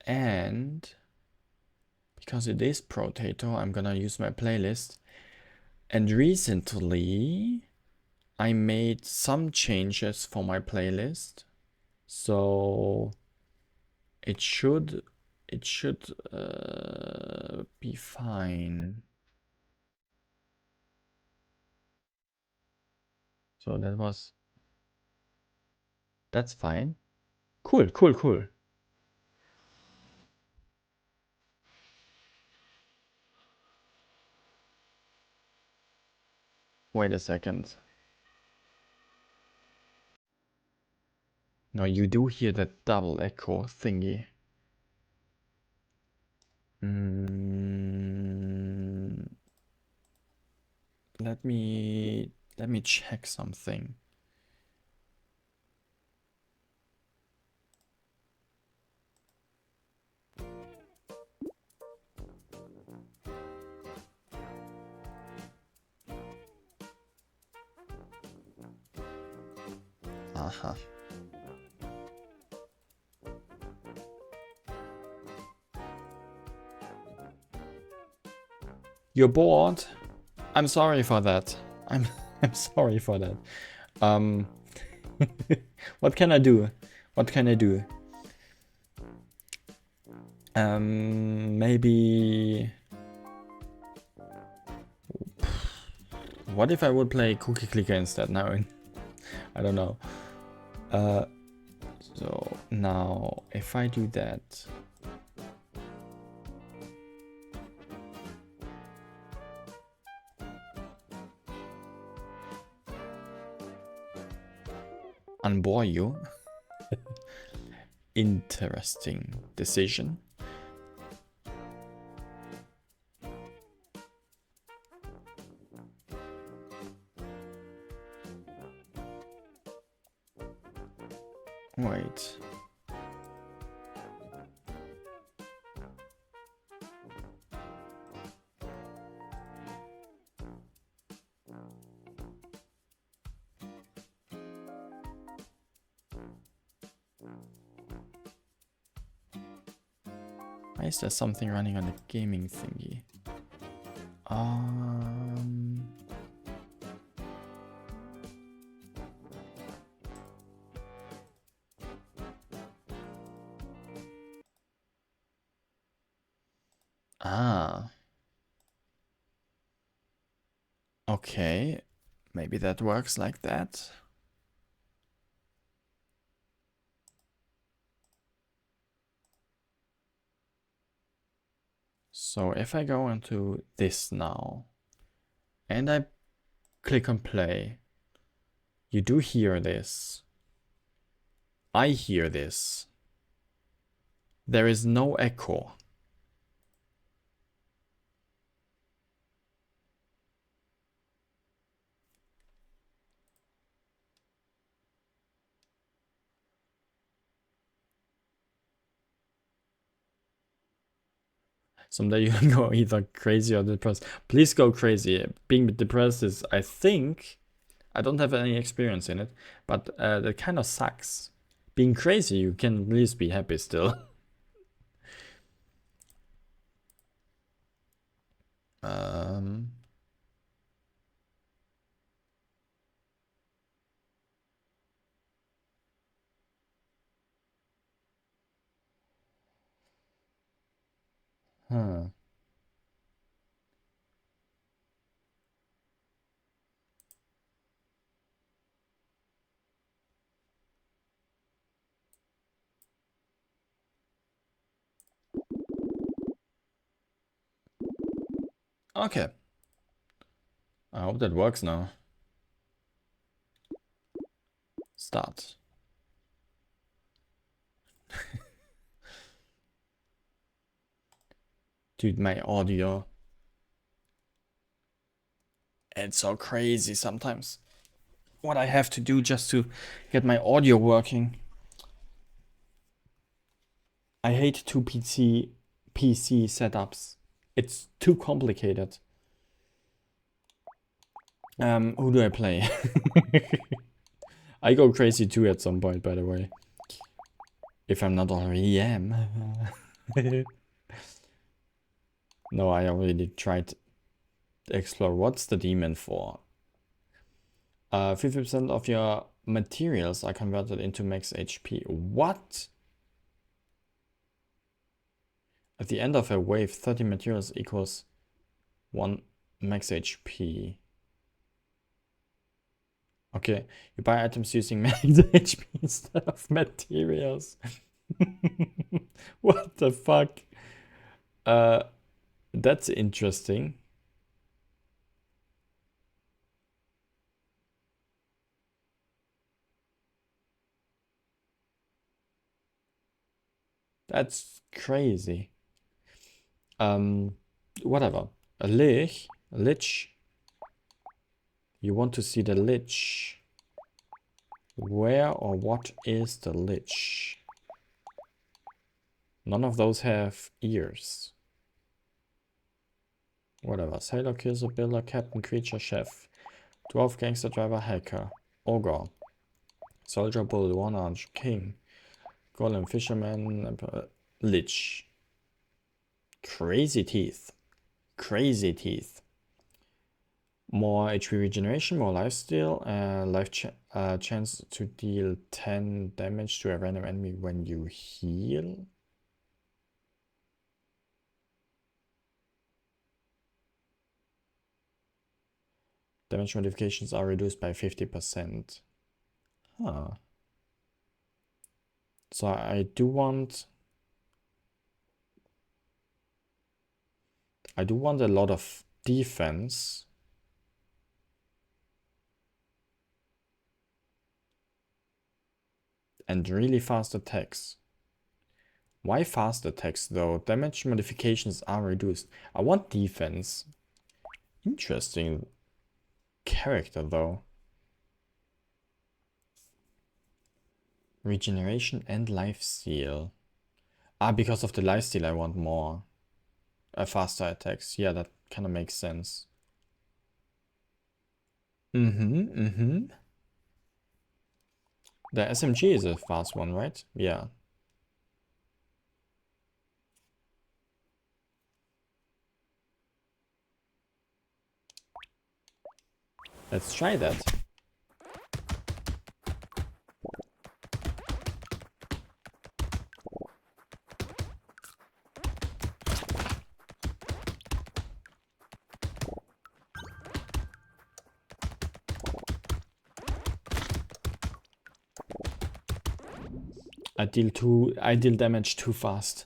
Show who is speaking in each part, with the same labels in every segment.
Speaker 1: And because it is Potato, I'm gonna use my playlist. And recently, I made some changes for my playlist. So it should be fine. So that's fine. Cool, cool, cool. Wait a second. No, you do hear that double echo thingy. Let me check something. Aha. You're bored? I'm sorry for that. I'm sorry for that. What can I do? What can I do? Maybe. What if I would play Cookie Clicker instead now? I don't know. So now if I do that. Unbore you? Interesting decision. Wait. Why is there something running on the gaming thingy? Okay, maybe that works like that. So if I go into this now and I click on play, you do hear this. I hear this. There is no echo. Someday you go either crazy or depressed. Please go crazy. Being depressed is, I think, I don't have any experience in it, but that kind of sucks. Being crazy, you can at least be happy still. Huh. Okay. I hope that works now. Start. Dude, my audio. It's so crazy sometimes. What I have to do just to get my audio working. I hate two PC setups. It's too complicated. Who do I play? I go crazy too at some point, by the way. If I'm not already am. No, I already tried to explore. What's the demon for? 50% of your materials are converted into max HP. What? At the end of a wave, 30 materials equals 1 max HP. Okay, you buy items using max HP instead of materials. What the fuck? That's interesting. That's crazy. Whatever. A lich. You want to see the lich. Where or what is the lich? None of those have ears. Whatever. Sailor, kisser, builder, captain, creature, chef. Dwarf, gangster, driver, hacker. Ogre. Soldier, bull, one-armed, king. Golem, fisherman, lich. Crazy teeth. Crazy teeth. More HP regeneration, more lifesteal, chance to deal 10 damage to a random enemy when you heal. Damage modifications are reduced by 50%. Huh. So I do want a lot of defense. And really fast attacks. Why fast attacks though? Damage modifications are reduced. I want defense. Interesting character though. Regeneration and lifesteal. Ah, because of the lifesteal I want more. Faster attacks. Yeah, that kind of makes sense. The SMG is a fast one, right? Yeah. Let's try that. I deal damage too fast.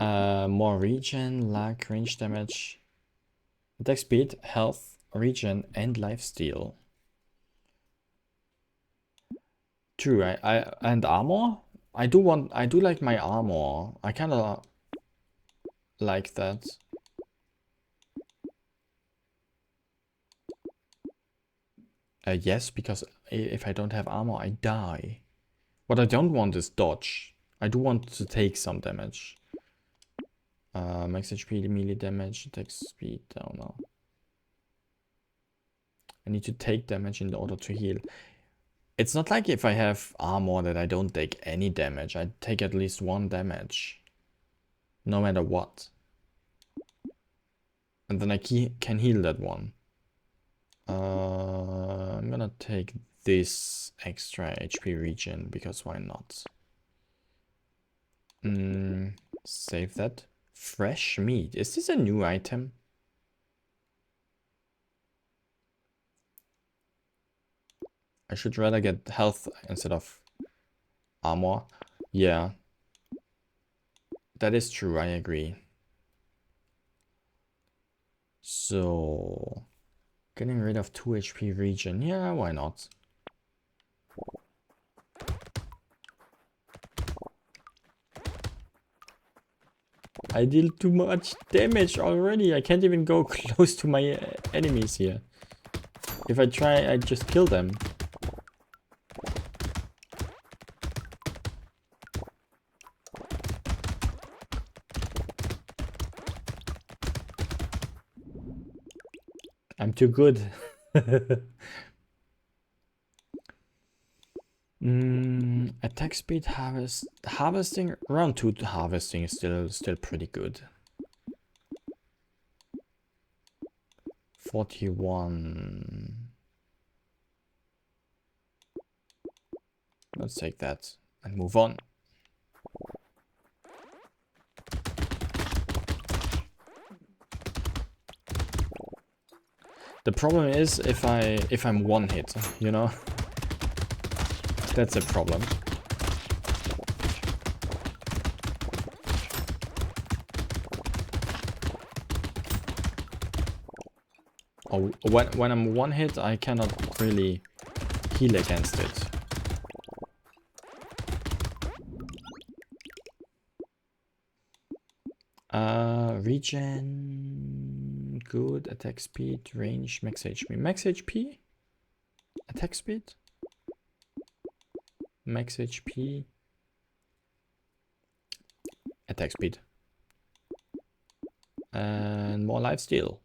Speaker 1: More regen, luck, range damage, attack speed, health, regen, and lifesteal. True, and armor? I do like my armor. I kinda like that. Yes, because if I don't have armor, I die. What I don't want is dodge. I do want to take some damage. Max HP, melee damage, attack speed, I don't know. I need to take damage in order to heal. It's not like if I have armor that I don't take any damage. I take at least 1 damage. No matter what. And then I can heal that one. I'm gonna take this extra HP regen, because why not? Save that. Fresh meat. Is this a new item? I should rather get health instead of armor. Yeah. That is true, I agree. So, getting rid of 2 HP regen. Yeah, why not? I deal too much damage already. I can't even go close to my enemies here. If I try, I just kill them. I'm too good. Attack speed, harvesting, round 2 harvesting is still pretty good. 41. Let's take that and move on. The problem is if I'm one hit, you know? That's a problem. Oh, when I'm one hit, I cannot really heal against it. Regen, good, attack speed, range, max HP. Max HP? Attack speed? Max HP. Attack speed. And more lifesteal.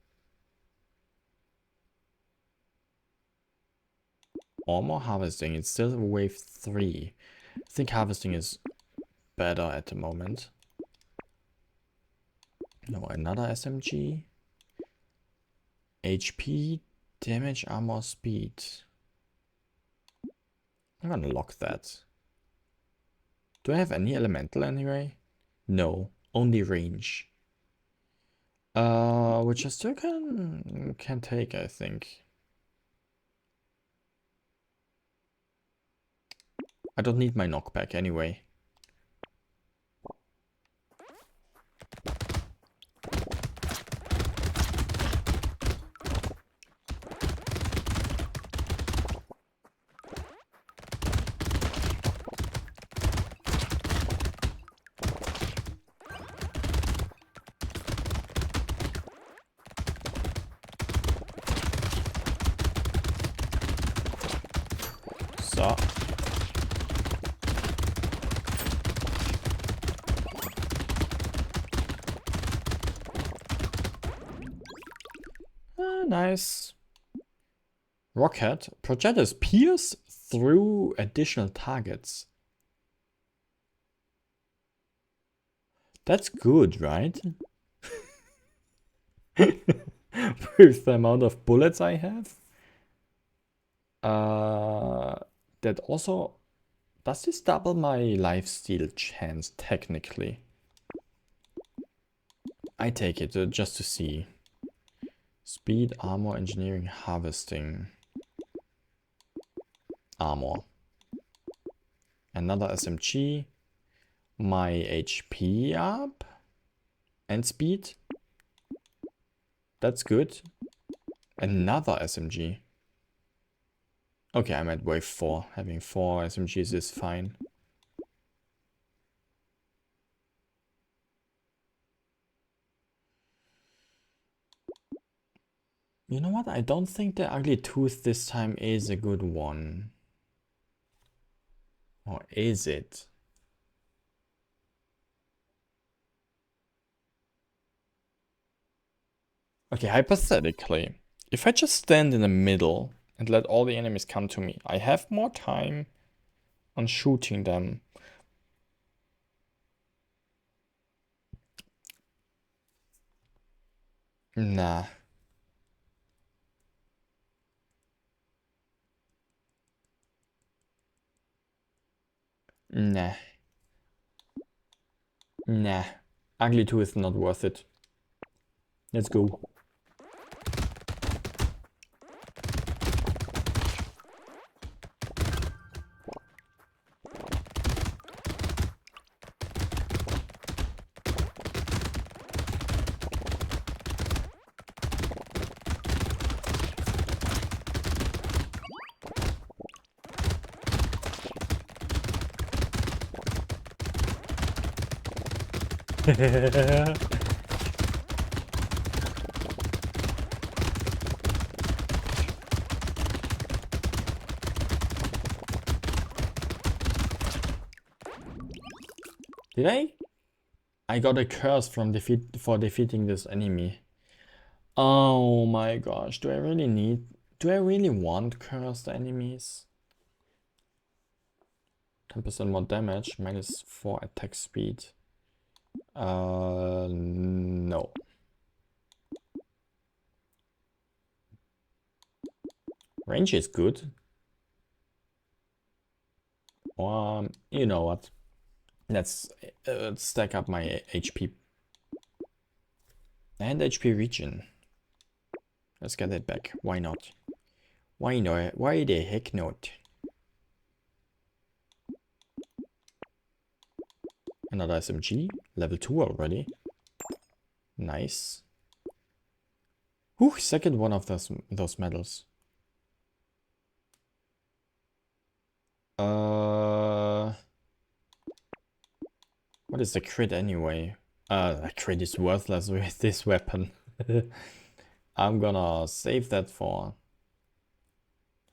Speaker 1: Armor harvesting, it's still wave 3. I think harvesting is better at the moment. No, another SMG. HP, damage, armor, speed. I'm gonna lock that. Do I have any elemental anyway? No, only range. Which I still can take, I think. I don't need my knockback anyway. So. Nice. Rocket. Projectiles pierce through additional targets. That's good, right? With the amount of bullets I have. That also... Does this double my lifesteal chance, technically? I take it just to see. Speed, armor, engineering, harvesting. Armor. Another SMG. My HP up. And speed. That's good. Another SMG. Okay, I'm at wave 4. Having 4 SMGs is fine. You know what? I don't think the ugly tooth this time is a good one. Or is it? Okay, hypothetically, if I just stand in the middle and let all the enemies come to me, I have more time on shooting them. Nah. Nah. Nah. Ugly tooth not worth it. Let's go. Did I? I got a curse from defeating this enemy. Oh my gosh, do I really want cursed enemies? 10% more damage, minus 4 attack speed. No. Range is good. You know what? Let's stack up my HP. And HP regen. Let's get it back. Why not? Why not? Why the heck not? Another SMG. Level 2 already. Nice. Whew, second one of those medals. What is the crit anyway? The crit is worthless with this weapon. I'm gonna save that for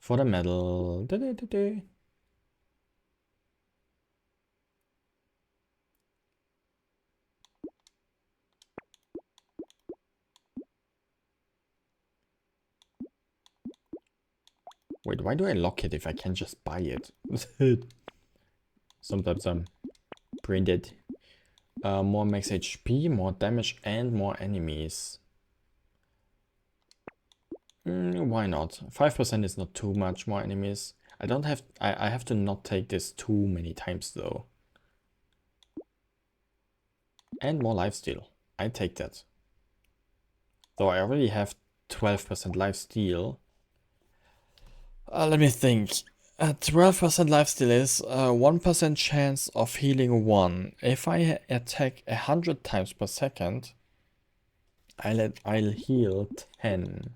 Speaker 1: the medal. Wait, why do I lock it if I can just buy it? Sometimes I'm brain dead. More max HP, more damage, and more enemies. Why not? 5% is not too much more enemies. I have to not take this too many times though. And more lifesteal. I take that. Though I already have 12% lifesteal. Let me think. 12% lifesteal is 1% chance of healing 1. If I attack 100 times per second, I'll heal 10.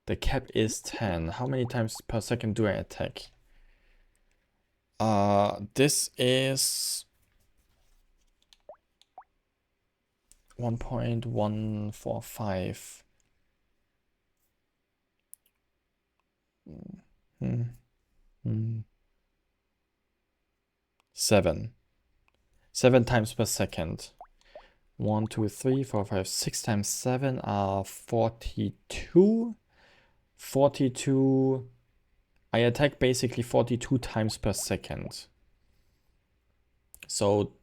Speaker 1: The cap is 10. How many times per second do I attack? This is 1.145. 7 times per second. 1, 2, 3, 4, 5, 6 times 7 are 42. 42. I attack basically 42 times per second. So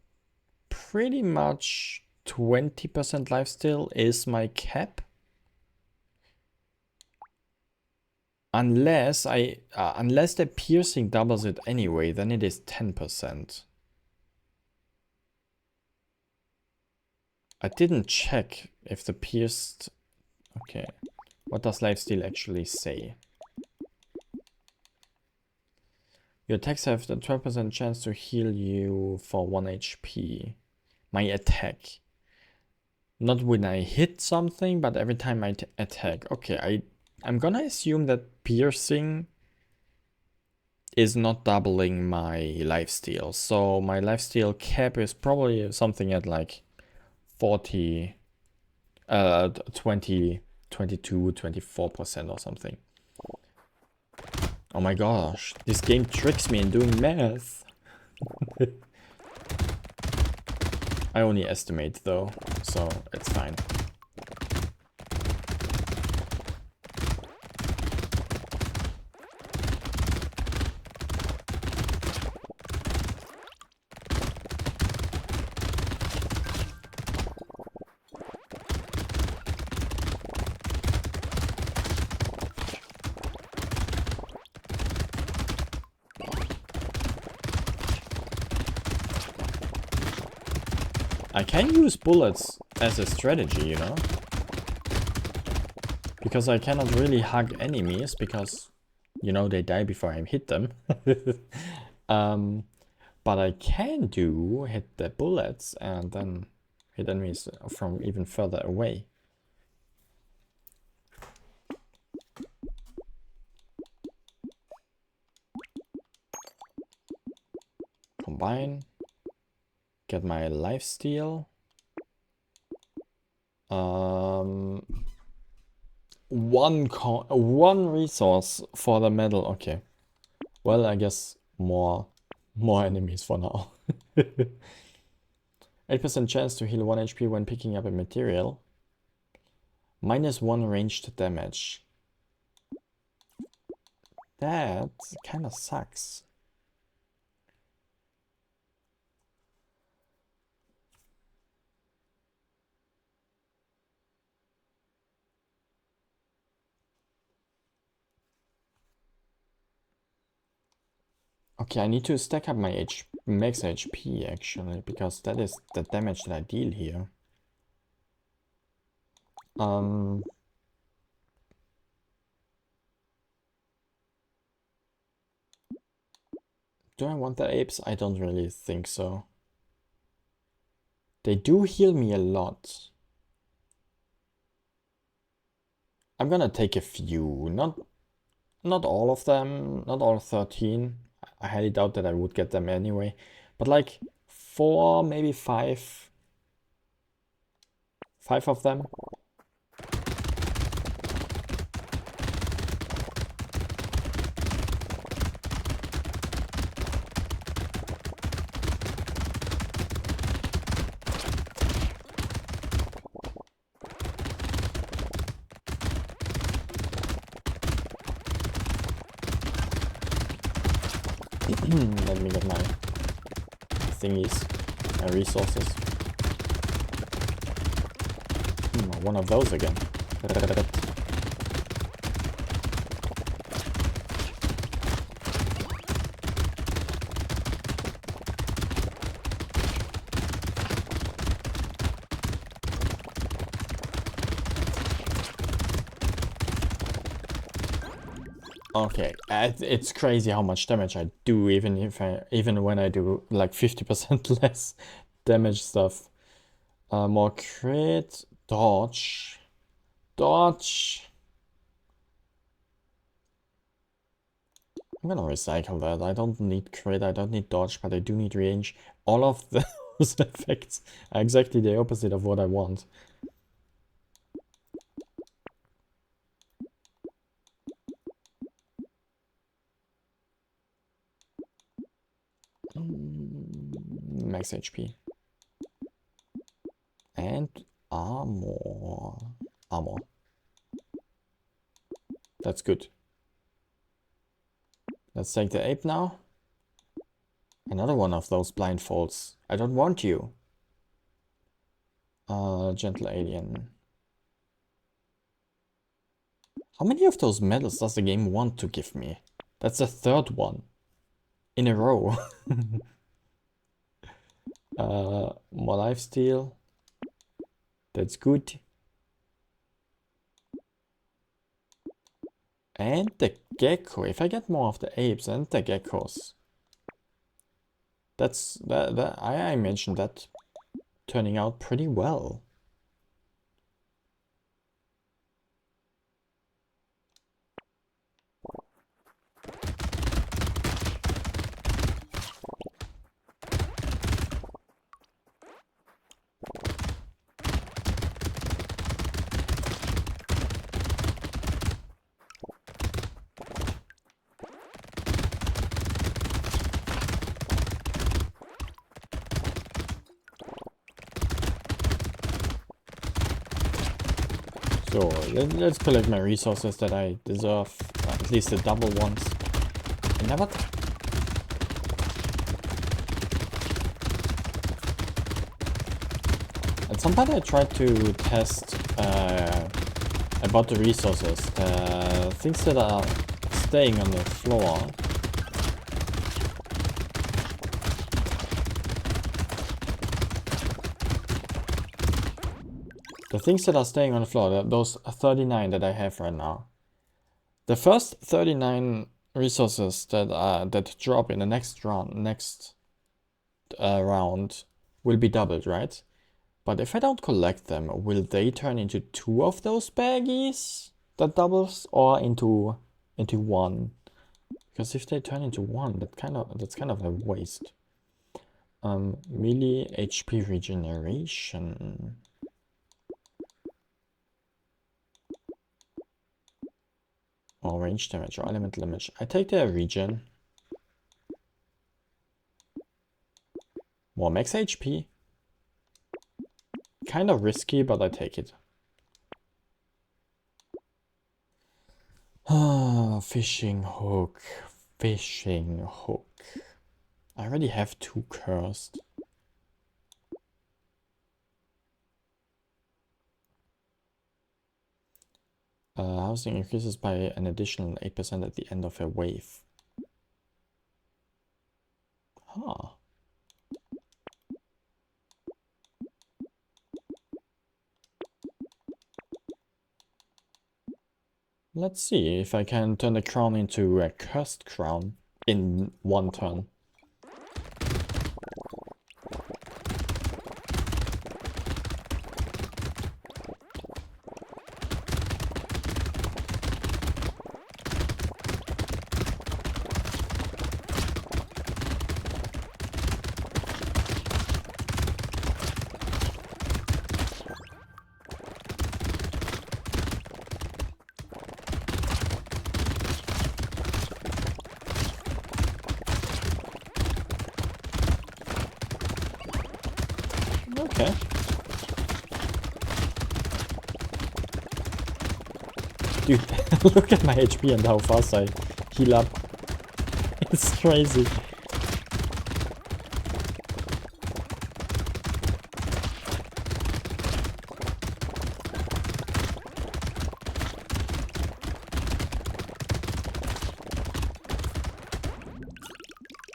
Speaker 1: pretty much 20% lifesteal is my cap. Unless the piercing doubles it anyway, then it is 10%. I didn't check if the pierced... Okay. What does lifesteal actually say? Your attacks have the 12% chance to heal you for 1 HP. My attack. Not when I hit something, but every time I attack. Okay, I'm gonna assume that piercing is not doubling my lifesteal. So my lifesteal cap is probably something at like 40, 20, 22, 24% or something. Oh my gosh, this game tricks me in doing math. I only estimate though, so it's fine. I can use bullets as a strategy, you know? Because I cannot really hug enemies because, you know, they die before I hit them. But I can hit the bullets and then hit enemies from even further away. Combine. Get my lifesteal. One resource for the medal. Okay. Well, I guess more enemies for now. 8% chance to heal 1 HP when picking up a material. -1 ranged damage. that kind of sucks. Okay, I need to stack up my max HP actually, because that is the damage that I deal here. Do I want the apes? I don't really think so. They do heal me a lot. I'm gonna take a few, not all of them, not all 13. I highly doubt that I would get them anyway. But like 4, maybe 5. 5 of them. Let me get my thingies, my resources. One of those again. Okay, it's crazy how much damage I do, even when I do like 50% less damage stuff. More crit, dodge, dodge. I'm gonna recycle that. I don't need crit, I don't need dodge, but I do need range. All of those effects are exactly the opposite of what I want. Max HP. And armor. Armor. That's good. Let's take the ape now. Another one of those blindfolds. I don't want you. Gentle alien. How many of those medals does the game want to give me? That's the third one in a row. More lifesteal. That's good. And the gecko. If I get more of the apes and the geckos, that's I mentioned that turning out pretty well. So let's collect my resources that I deserve, at least the double ones. I never... At some point I tried to test about the resources, things that are staying on the floor. The things that are staying on the floor, those 39 that I have right now. The first 39 resources that drop in the next round will be doubled, right? But if I don't collect them, will they turn into 2 of those baggies that doubles, or into one? Because if they turn into 1, that's kind of a waste. Melee HP regeneration. Or range damage or elemental damage. I take the regen. More max HP. Kind of risky, but I take it. Ah, fishing hook. Fishing hook. I already have 2 cursed. Housing increases by an additional 8% at the end of a wave. Huh. Let's see if I can turn the crown into a cursed crown in 1 turn. Okay. Dude, look at my HP and how fast I heal up. It's crazy.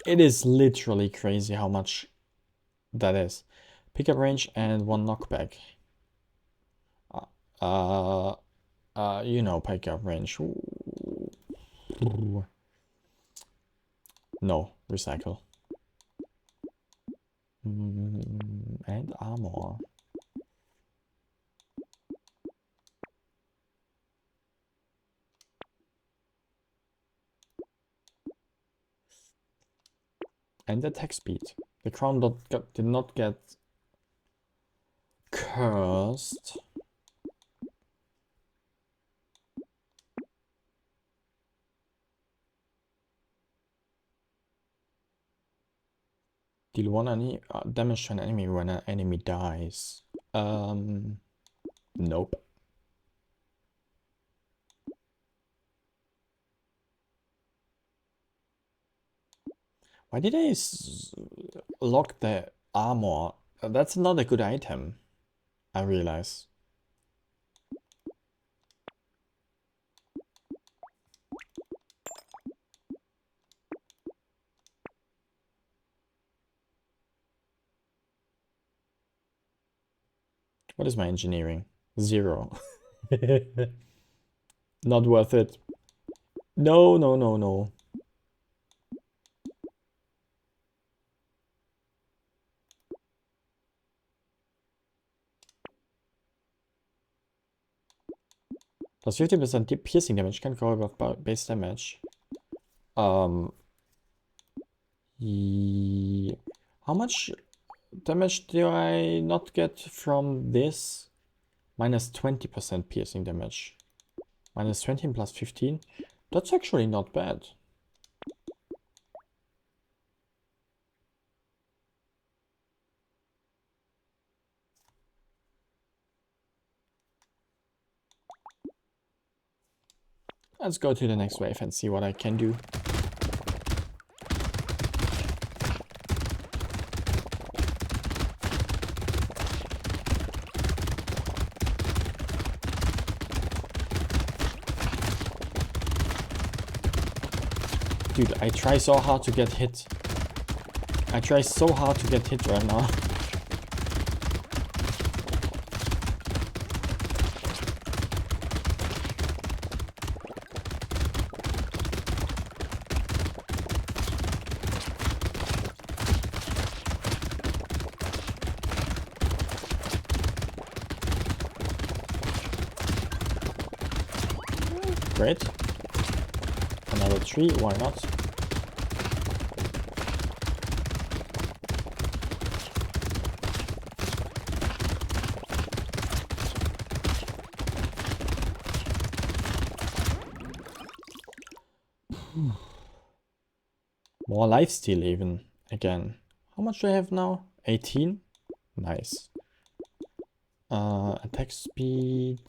Speaker 1: It is literally crazy how much that is. Pickup range and 1 knockback. You know, pickup range. Ooh. No, recycle. And armor. And attack speed. The crown did not get cursed. Deal 1 damage to an enemy when an enemy dies. Nope. Why did I lock the armor? That's not a good item, I realize. What is my engineering? 0. Not worth it. No, no, no, no. Plus 50% piercing damage, can go above base damage. How much damage do I not get from this? Minus 20% piercing damage. Minus 20 plus 15. That's actually not bad. Let's go to the next wave and see what I can do. Dude, I try so hard to get hit. I try so hard to get hit right now. Great. Another 3, why not? More lifesteal even, again. How much do I have now? 18? Nice. Attack speed.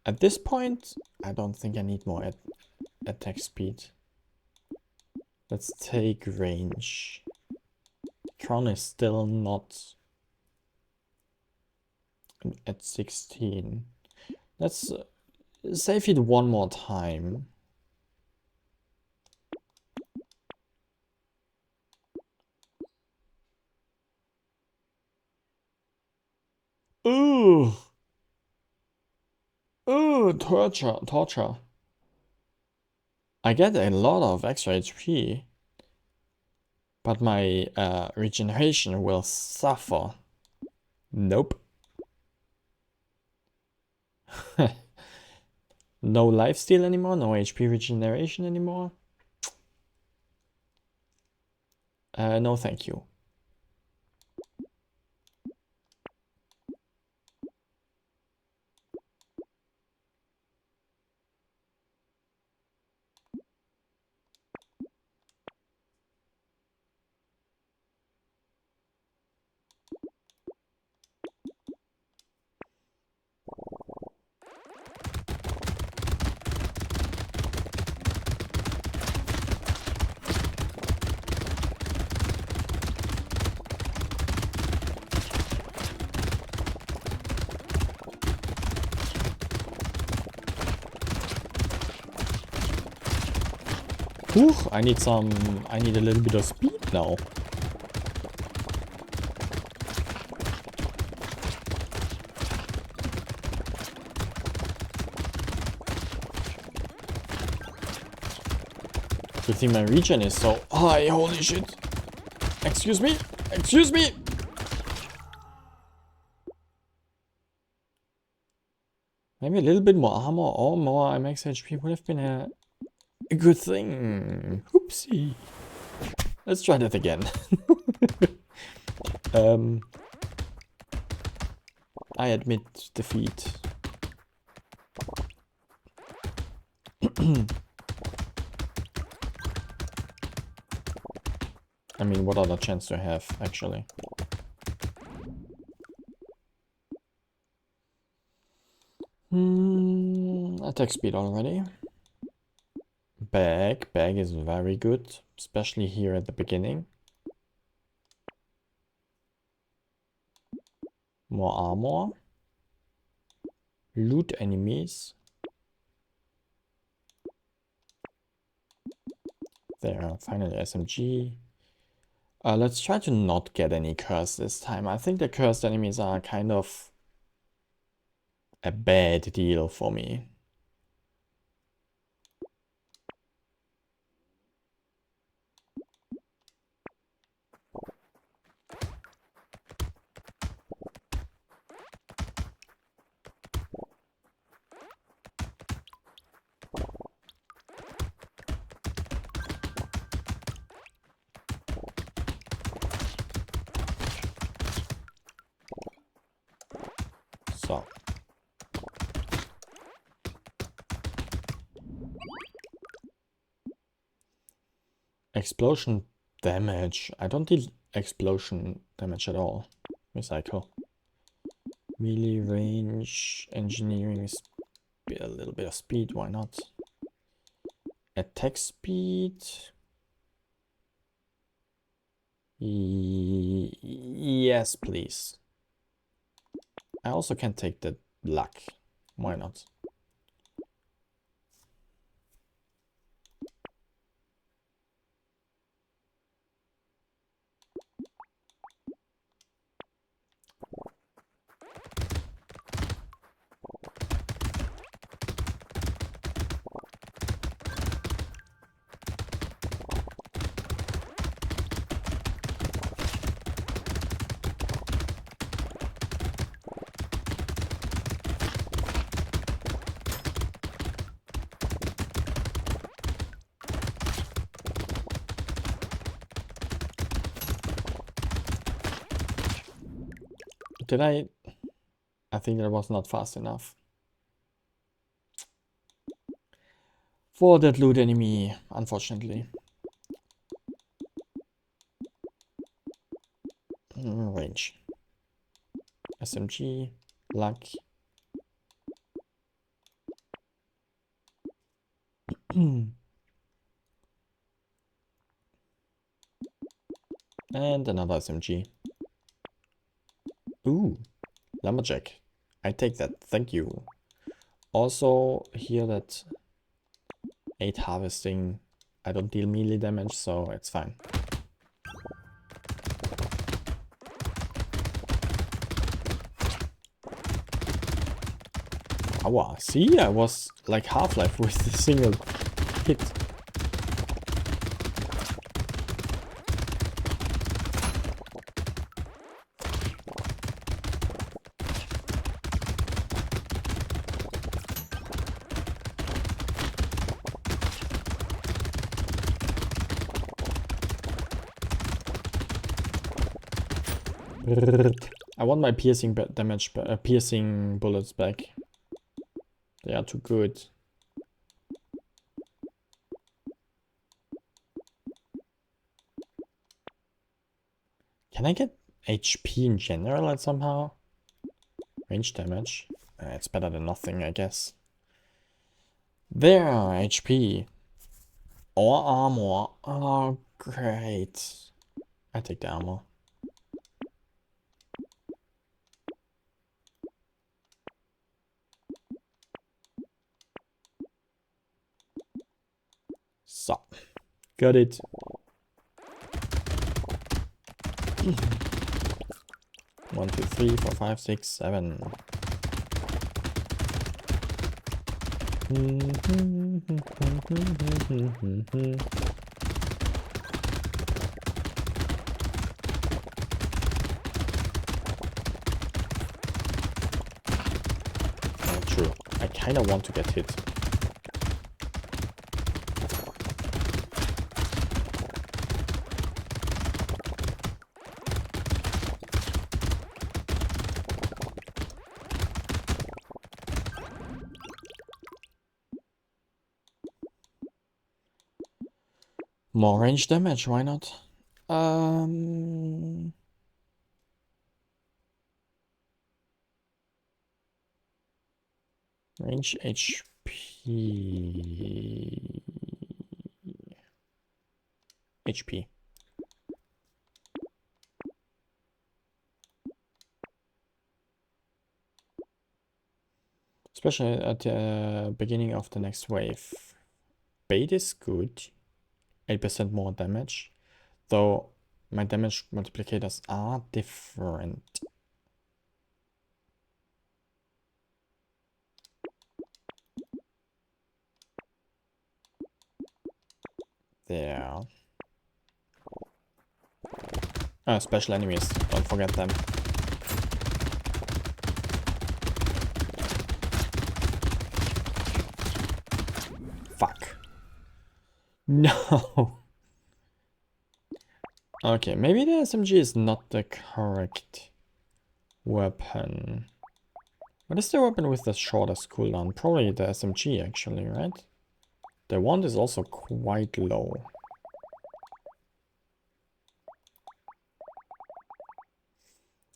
Speaker 1: At this point, I don't think I need more attack speed. Let's take range. Crown is still not at 16. Let's save it one more time. Ooh. Ooh, torture. I get a lot of extra HP, but my regeneration will suffer. Nope. No lifesteal anymore, no HP regeneration anymore. No thank you. I need a little bit of speed now. Good thing my regen is so high, holy shit. Excuse me, excuse me. Maybe a little bit more armor or more max HP would have been a good thing. Oopsie. Let's try that again. I admit defeat. I mean, what other chance do I have, actually? Attack speed already. Bag is very good, especially here at the beginning. More armor. Loot enemies. There, finally SMG. Let's try to not get any curse this time. I think the cursed enemies are kind of a bad deal for me. So. Explosion damage. I don't deal explosion damage at all. Recycle. Melee range. Engineering is a little bit of speed. Why not? Attack speed. Yes, please. I also can take the luck. Why not? Did I think that was not fast enough. For that loot enemy, unfortunately. Range. SMG. Luck. And another SMG. Ooh, lumberjack. I take that, thank you. Also, here that 8 harvesting, I don't deal melee damage, so it's fine. Wow, see, I was like Half-Life with a single hit. I want my piercing damage, piercing bullets back. They are too good. Can I get HP in general somehow? Range damage. It's better than nothing, I guess. There, HP. Or armor. Oh, great. I take the armor. So, got it. One, two, three, four, five, six, 7. Oh, true. I kind of want to get hit. More range damage, why not? Range HP. HP. Especially at the beginning of the next wave. Bait is good. 8% more damage. Though my damage multiplicators are different. There. Special enemies. Don't forget them. Fuck. No. Okay, maybe the SMG is not the correct weapon. What is the weapon with the shortest cooldown? Probably the SMG actually, right? The wand is also quite low.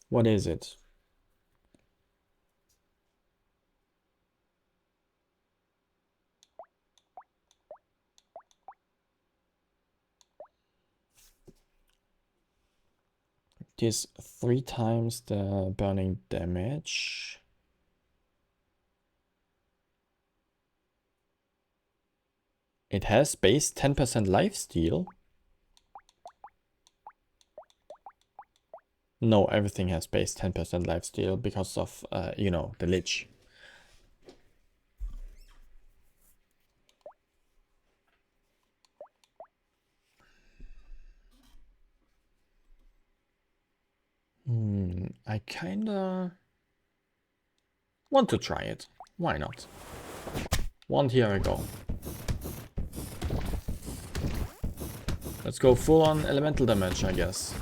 Speaker 1: What is it? It is 3 times the burning damage. It has base 10% lifesteal. No, everything has base 10% lifesteal because of, you know, the Lich. I kinda want to try it. Why not? Here I go. Let's go full on elemental damage, I guess.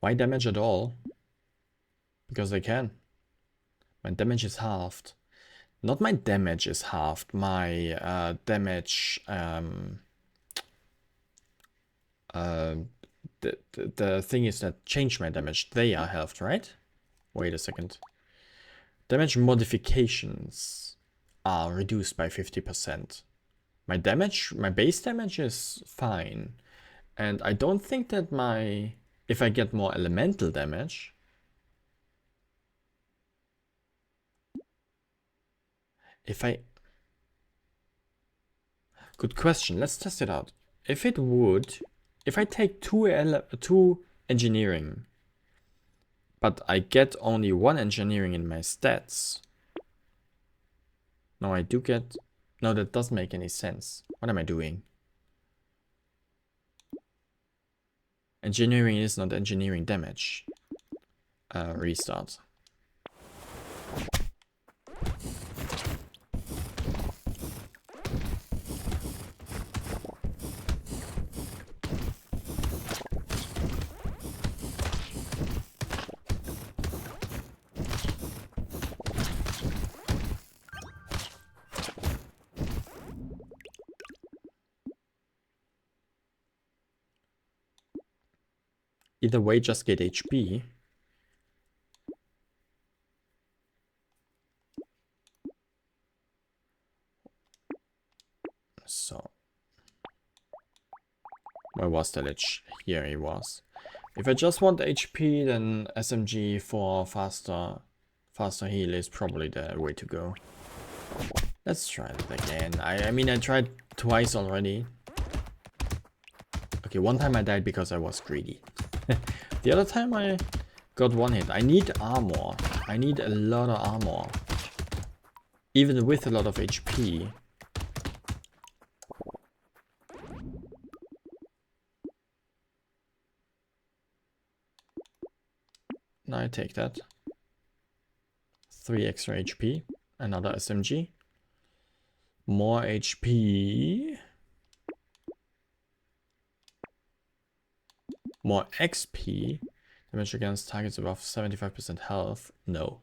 Speaker 1: Why damage at all? Because I can. My damage is halved. Not my damage is halved, my damage, the thing is that change my damage, they are halved, right? Wait a second. Damage modifications are reduced by 50%. My damage, my base damage is fine. And I don't think that if I get more elemental damage, good question, let's test it out. If I take two engineering, but I get only one engineering in my stats. No, I do get, no, that doesn't make any sense. What am I doing? Engineering is not engineering damage. Restart. Either way, just get HP. So, where was the Lich? Here he was. If I just want HP, then SMG for faster heal is probably the way to go. Let's try it again. I mean, I tried twice already. Okay, one time I died because I was greedy. The other time I got one hit. I need armor. I need a lot of armor. Even with a lot of HP. Now I take that. 3 extra HP. Another SMG. More HP. More XP. Damage against targets above 75% health. No.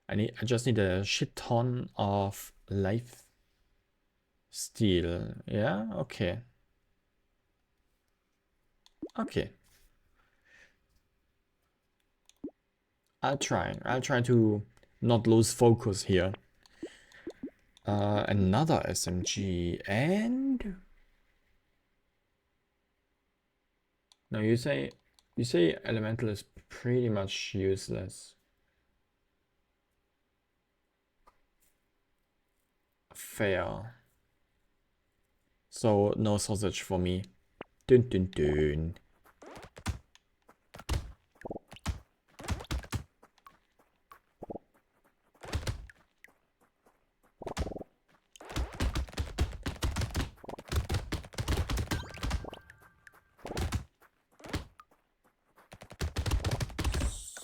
Speaker 1: I just need a shit ton of life steal. Yeah, okay. Okay. I'll try to not lose focus here. Another SMG and... No, you say elemental is pretty much useless. Fair. So no sausage for me. Dun dun dun.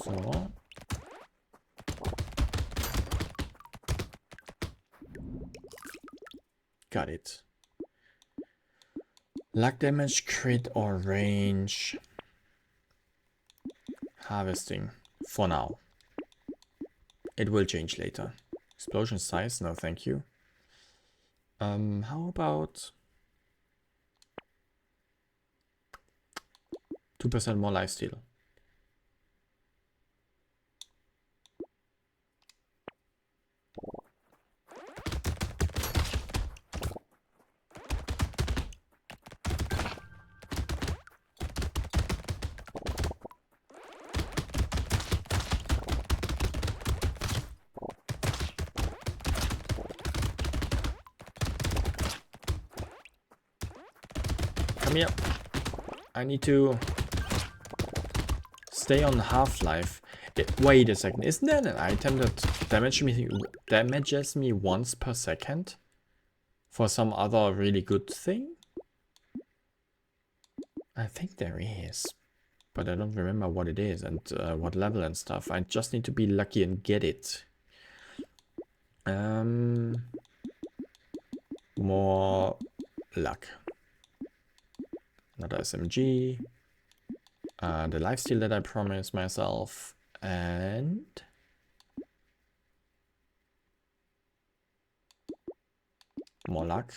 Speaker 1: So. Got it. Luck damage, crit or range. Harvesting. For now. It will change later. Explosion size? No, thank you. How about 2% more lifesteal? Come here. I need to stay on half-life. Wait a second. Isn't that an item that damages me once per second? For some other really good thing? I think there is. But I don't remember what it is and what level and stuff. I just need to be lucky and get it. More luck. Another SMG. the lifesteal that I promised myself, and more luck.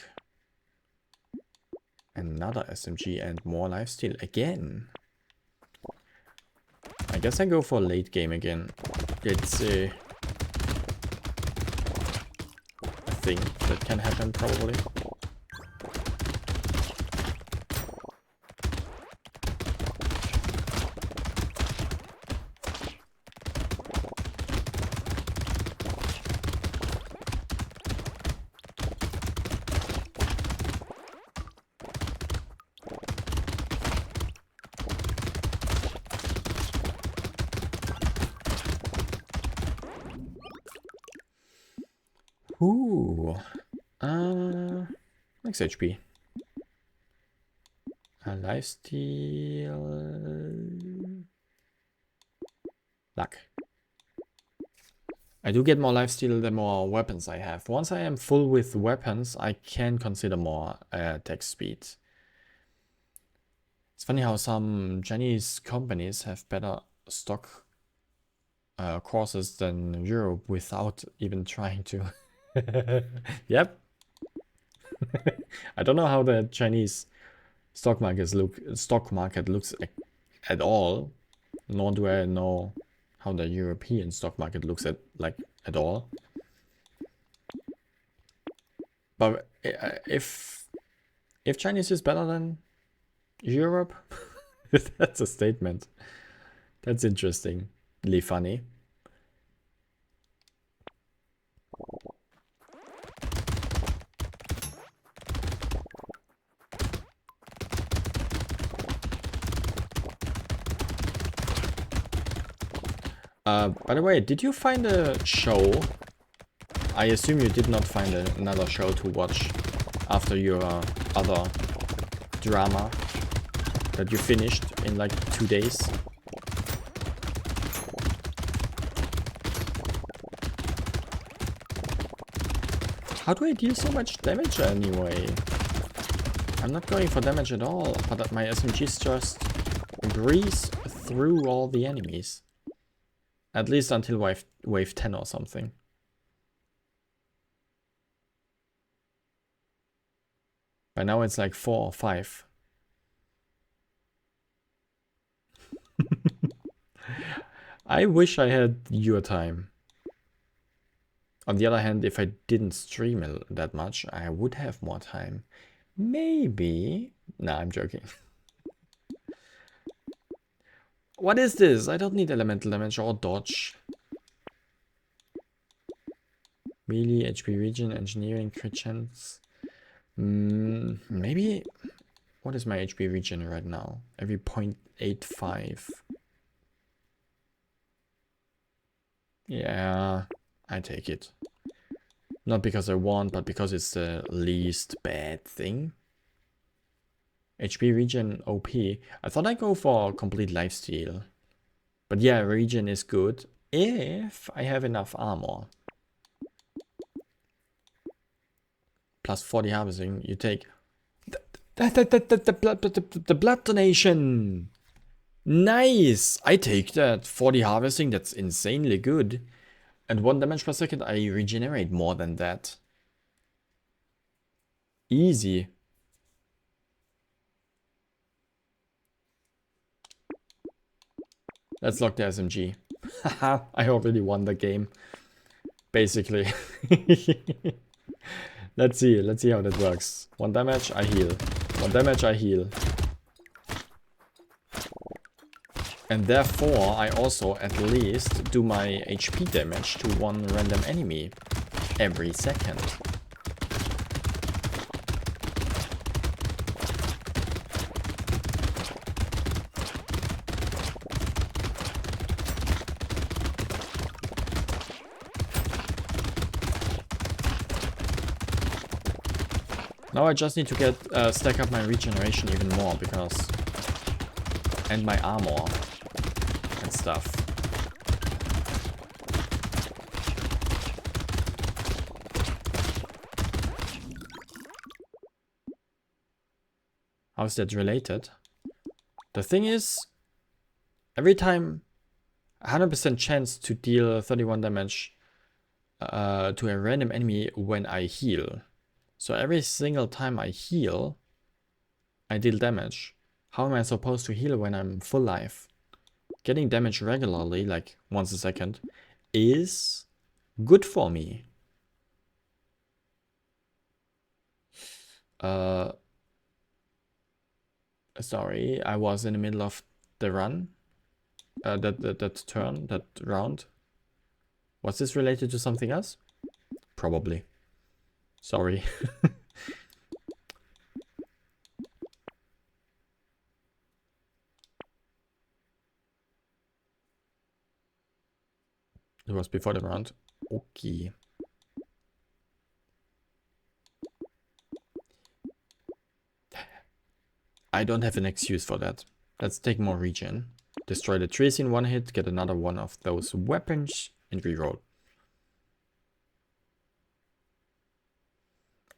Speaker 1: Another SMG and more lifesteal again. I guess I go for late game again. It's a thing that can happen probably. Ooh. Max HP. Lifesteal. Luck. I do get more lifesteal the more weapons I have. Once I am full with weapons, I can consider more attack speed. It's funny how some Chinese companies have better stock courses than Europe without even trying to. Yep. I don't know how the Chinese stock market looks at all, nor do I know how the European stock market looks at all. But if Chinese is better than Europe, that's a statement. That's interestingly funny. By the way, did you find a show? I assume you did not find another show to watch after your other drama that you finished in like 2 days. How do I deal so much damage anyway? I'm not going for damage at all, but my SMGs just breeze through all the enemies. At least until wave 10 or something. By now it's like 4 or 5. I wish I had your time. On the other hand, if I didn't stream that much, I would have more time. Maybe. Nah, I'm joking. What is this? I don't need elemental damage or dodge. Melee, HP regen, engineering, crit chance. Maybe. What is my HP regen right now? Every 0.85. Yeah, I take it. Not because I want, but because it's the least bad thing. HP regen OP. I thought I'd go for complete lifesteal. But yeah, regen is good if I have enough armor. Plus 40 harvesting, you take the blood donation. Nice! I take that. 40 harvesting, that's insanely good. And 1 damage per second, I regenerate more than that. Easy. Let's lock the SMG. Haha, I already won the game. Basically. Let's see how that works. 1 damage, I heal. 1 damage, I heal. And therefore, I also at least do my HP damage to 1 random enemy every second. Now I just need to get stack up my regeneration even more because and my armor and stuff. How is that related? The thing is, Every time, 100% chance to deal 31 damage to a random enemy when I heal. So every single time I heal, I deal damage. How am I supposed to heal when I'm full life? Getting damage regularly, like once a second, is good for me. Sorry, I was in the middle of the run. That turn, that round. Was this related to something else? Probably. Sorry. It was before the round. Okay. I don't have an excuse for that. Let's take more regen. Destroy the trees in one hit, get another one of those weapons, and reroll.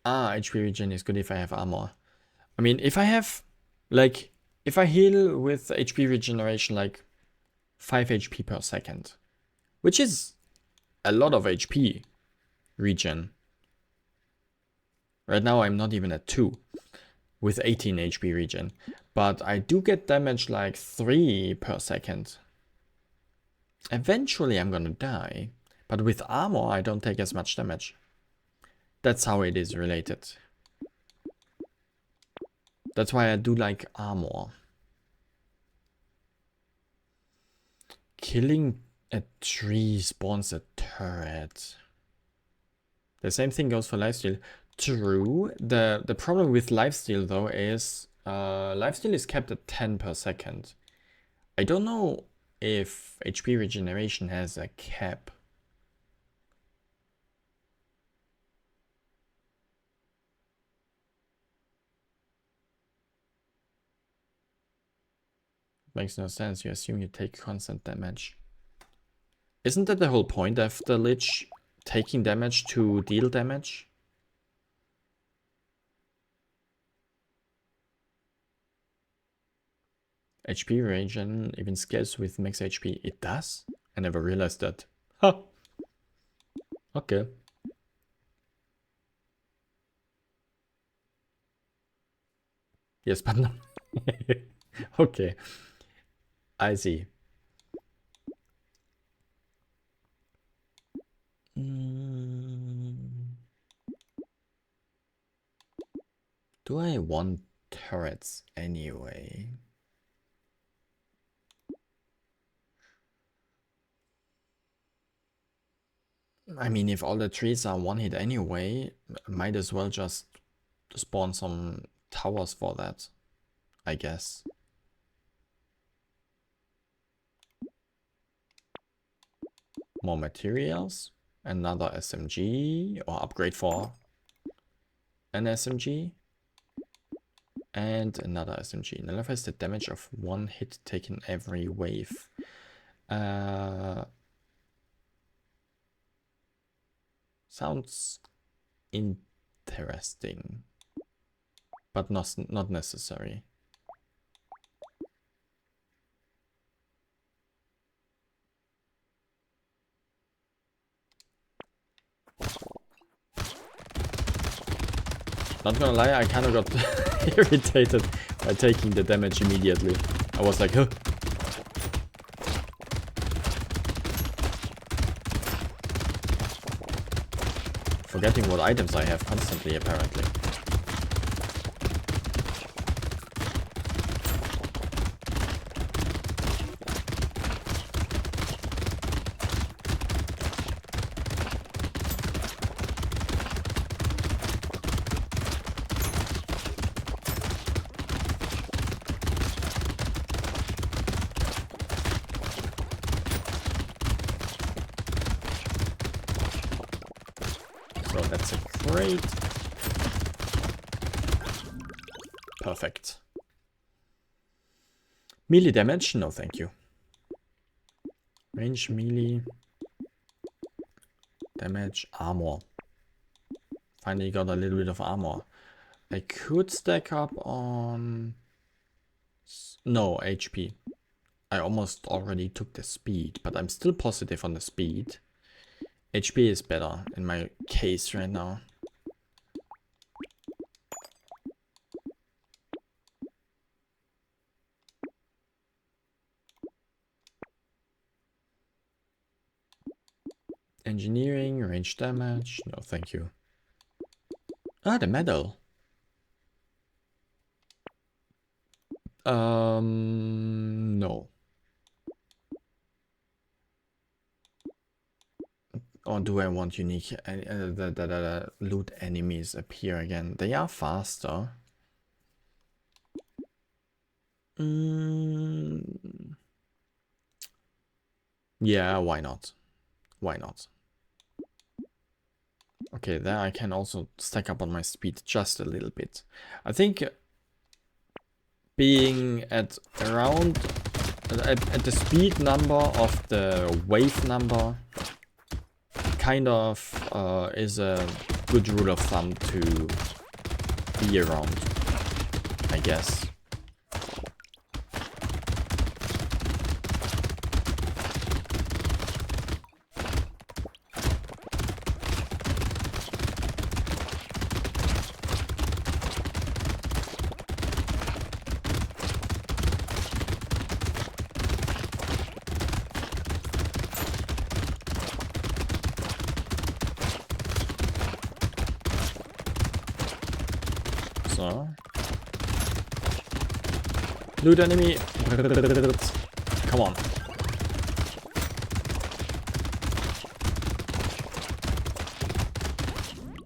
Speaker 1: Ah, HP regen is good if I have armor. I mean, if I have, like, if I heal with HP regeneration, like 5 HP per second, which is a lot of HP regen. Right now I'm not even at 2 with 18 HP regen, but I do get damage like 3 per second. Eventually I'm gonna die, but with armor I don't take as much damage. That's how it is related. That's why I do like armor. Killing a tree spawns a turret. The same thing goes for lifesteal. True. The problem with lifesteal though is lifesteal is kept at 10 per second. I don't know if HP regeneration has a cap. Makes no sense. You assume you take constant damage. Isn't that the whole point of the Lich taking damage to deal damage? HP regen even scales with max HP. It does? I never realized that. Huh. Okay. Yes, but no. Okay. I see. Do I want turrets anyway? I mean, if all the trees are one hit anyway, might as well just spawn some towers for that, I guess. More materials, another SMG, or upgrade for an SMG, and another SMG. Nullifies the damage of one hit taken every wave. Sounds interesting, but not necessary. Not gonna lie, I kind of got irritated by taking the damage immediately. I was like, huh. Forgetting what items I have constantly, apparently. So that's a crate. Perfect. Melee damage? No, thank you. Range, melee. Damage, armor. Finally got a little bit of armor. I could stack up on... No, HP. I almost already took the speed, but I'm still positive on the speed. HP is better in my case right now. Engineering, range damage. No, thank you. Ah, the medal. No. Or do I want unique loot enemies appear again? They are faster. Yeah, why not? Why not? Okay, there I can also stack up on my speed just a little bit. I think being at around at the speed number of the wave number kind of is a good rule of thumb to be around, I guess. So. Loot enemy. Come on.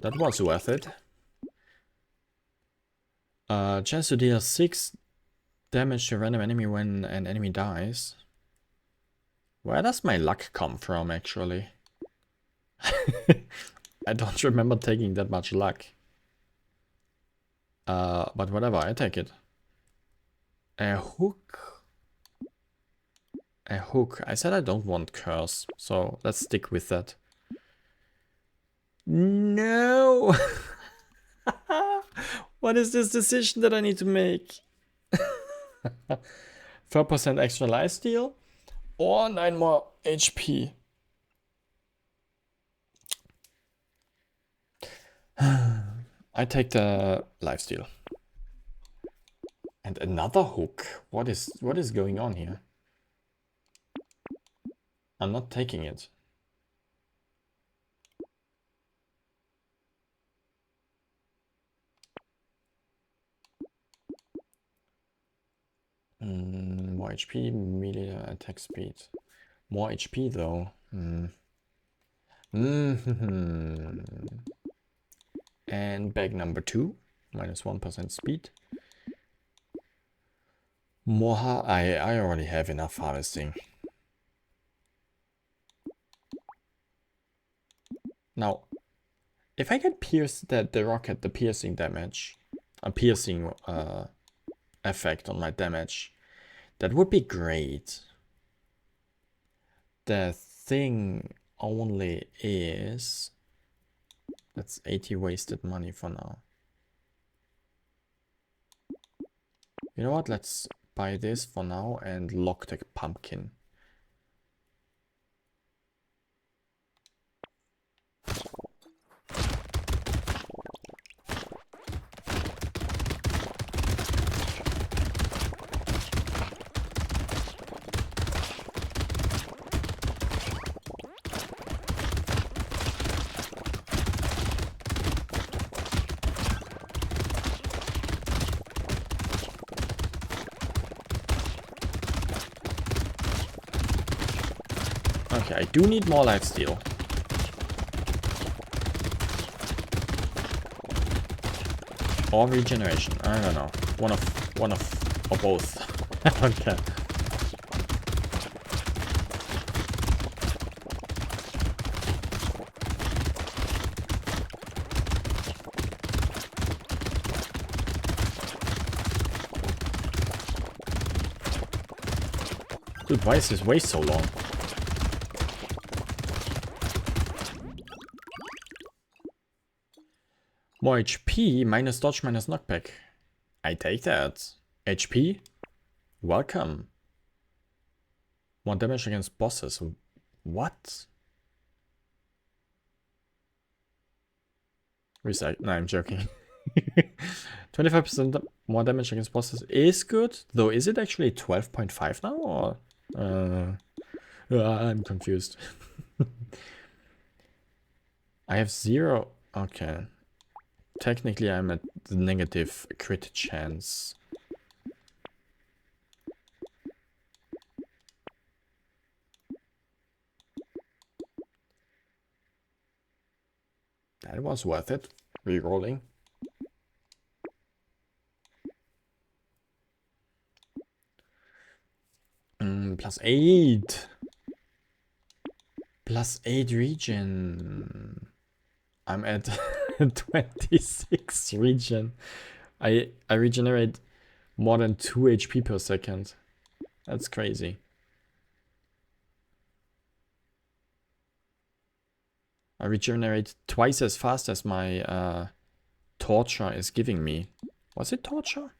Speaker 1: That was worth it. Chance to deal 6 damage to a random enemy when an enemy dies. Where does my luck come from, actually? I don't remember taking that much luck. But whatever, I take it. A hook. A hook. I said I don't want curse, so let's stick with that. No! What is this decision that I need to make? 4% extra lifesteal or 9 more HP. I take the lifesteal. And another hook. What is going on here? I'm not taking it. More HP, melee attack speed. More HP though. And bag number 2, minus 1% speed. More I already have enough harvesting. Now, if I can pierce the rocket, the piercing damage, a piercing effect on my damage, that would be great. The thing only is, that's 80 wasted money for now. You know what, let's buy this for now and lock the pumpkin. Okay, I do need more lifesteal. Or regeneration. I don't know. One of or both. I don't care. Dude, why is this waste so long? More HP, minus dodge, minus knockback. I take that. HP, welcome. More damage against bosses. What? Recycle. No, I'm joking. 25% more damage against bosses is good, though. Is it actually 12.5 now, or I'm confused. I have 0. Okay. Technically, I'm at the negative crit chance. That was worth it. Rerolling. +8. +8 regen. I'm at 26 regen. I regenerate more than 2 HP per second. That's crazy. I regenerate twice as fast as my torture is giving me. Was it torture?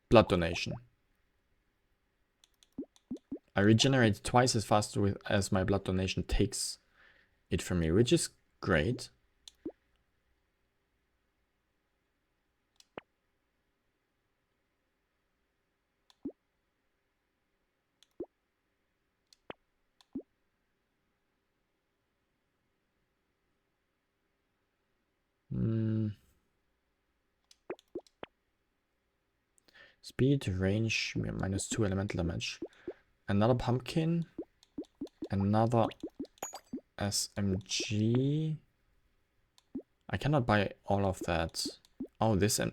Speaker 1: Blood donation. I regenerate twice as fast as my blood donation takes it from me, which is great. Speed, range, -2 elemental damage. Another pumpkin. Another SMG. I cannot buy all of that. Oh, this and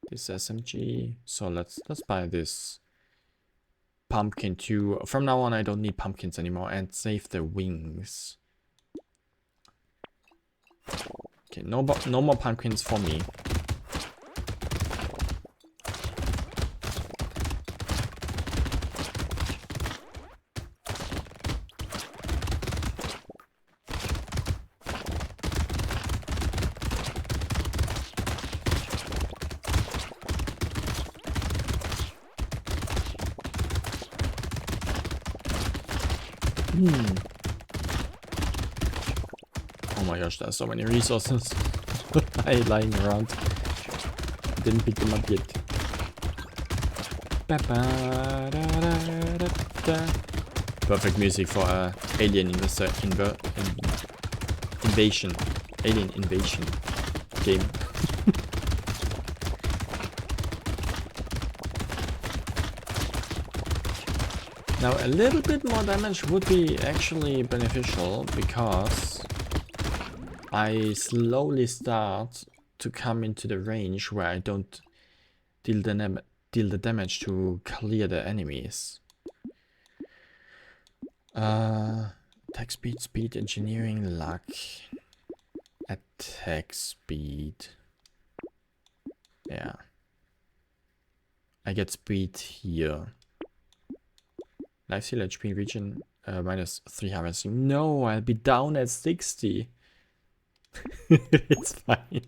Speaker 1: this SMG. So let's buy this pumpkin too. From now on, I don't need pumpkins anymore, and save the wings. Okay, no more pumpkins for me. Oh my gosh, there's so many resources lying around. Didn't pick them up yet. Perfect music for alien invasion. Alien invasion game. Now a little bit more damage would be actually beneficial, because I slowly start to come into the range where I don't deal the damage to clear the enemies. Attack speed, engineering, luck. Attack speed. Yeah. I get speed here. Lifesteal, HP, region, -3 harvesting. No, I'll be down at 60. It's fine.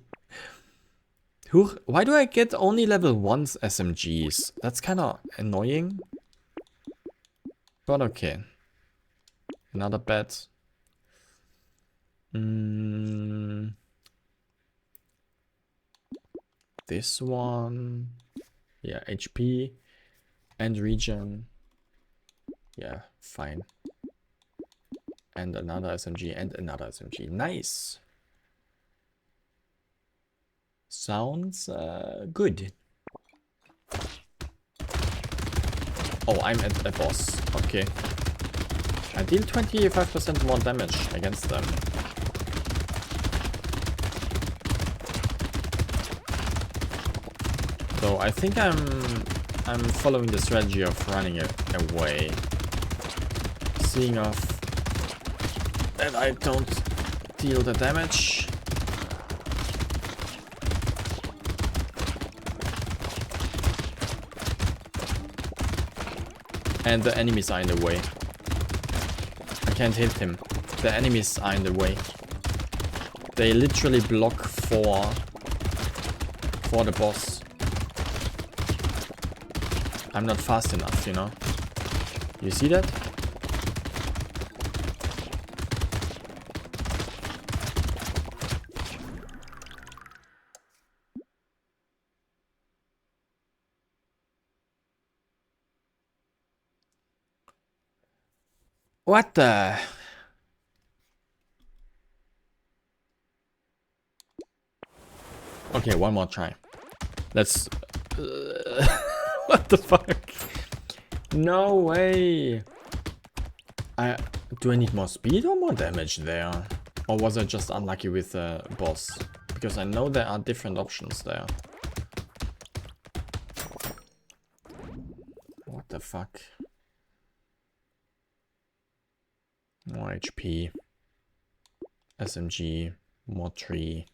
Speaker 1: Why do I get only level 1's SMGs? That's kind of annoying. But okay. Another bet. This one. Yeah, HP and region. Yeah, fine. And another SMG and another SMG. Nice. Sounds good. Oh, I'm at a boss. Okay. I deal 25% more damage against them. So I think I'm following the strategy of running away. Seeing off that I don't deal the damage. And the enemies are in the way. I can't hit him. The enemies are in the way. They literally block for the boss. I'm not fast enough, you know? You see that? What the? Okay, one more try. Let's... what the fuck? No way! Do I need more speed or more damage there? Or was I just unlucky with the boss? Because I know there are different options there. What the fuck? More HP. SMG. More tree.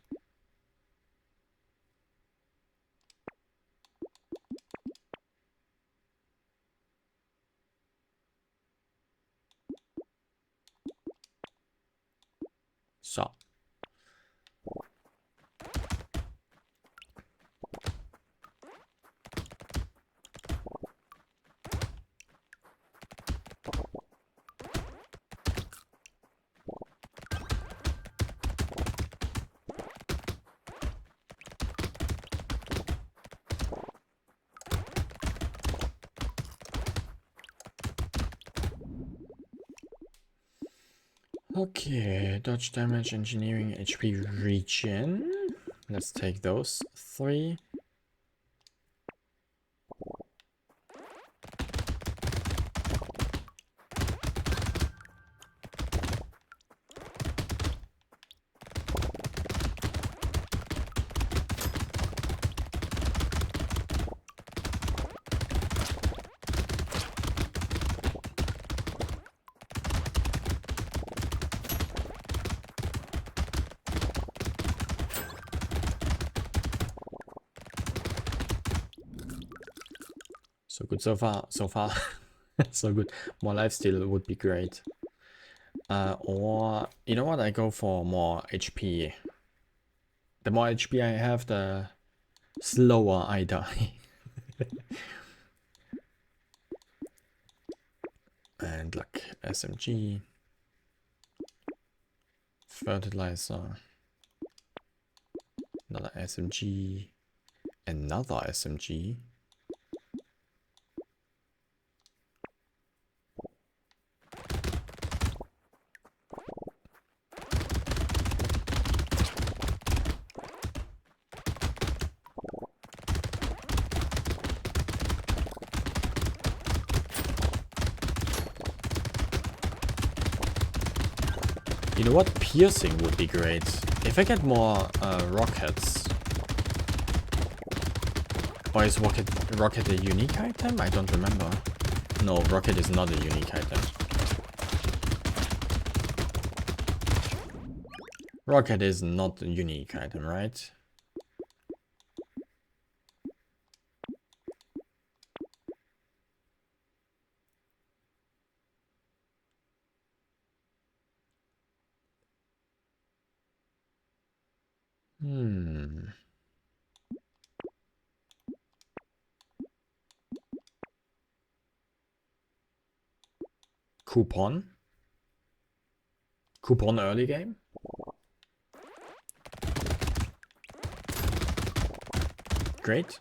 Speaker 1: So. Okay, dodge damage, engineering, HP regen. Let's take those 3. So good so far, so good. More lifesteal would be great. Or, you know what, I go for more HP. The more HP I have, the slower I die. And like SMG. Fertilizer. Another SMG. Another SMG. You know what? Piercing would be great. If I get more rockets. Or is rocket a unique item? I don't remember. No, rocket is not a unique item. Rocket is not a unique item, right? Coupon? Coupon early game? Great.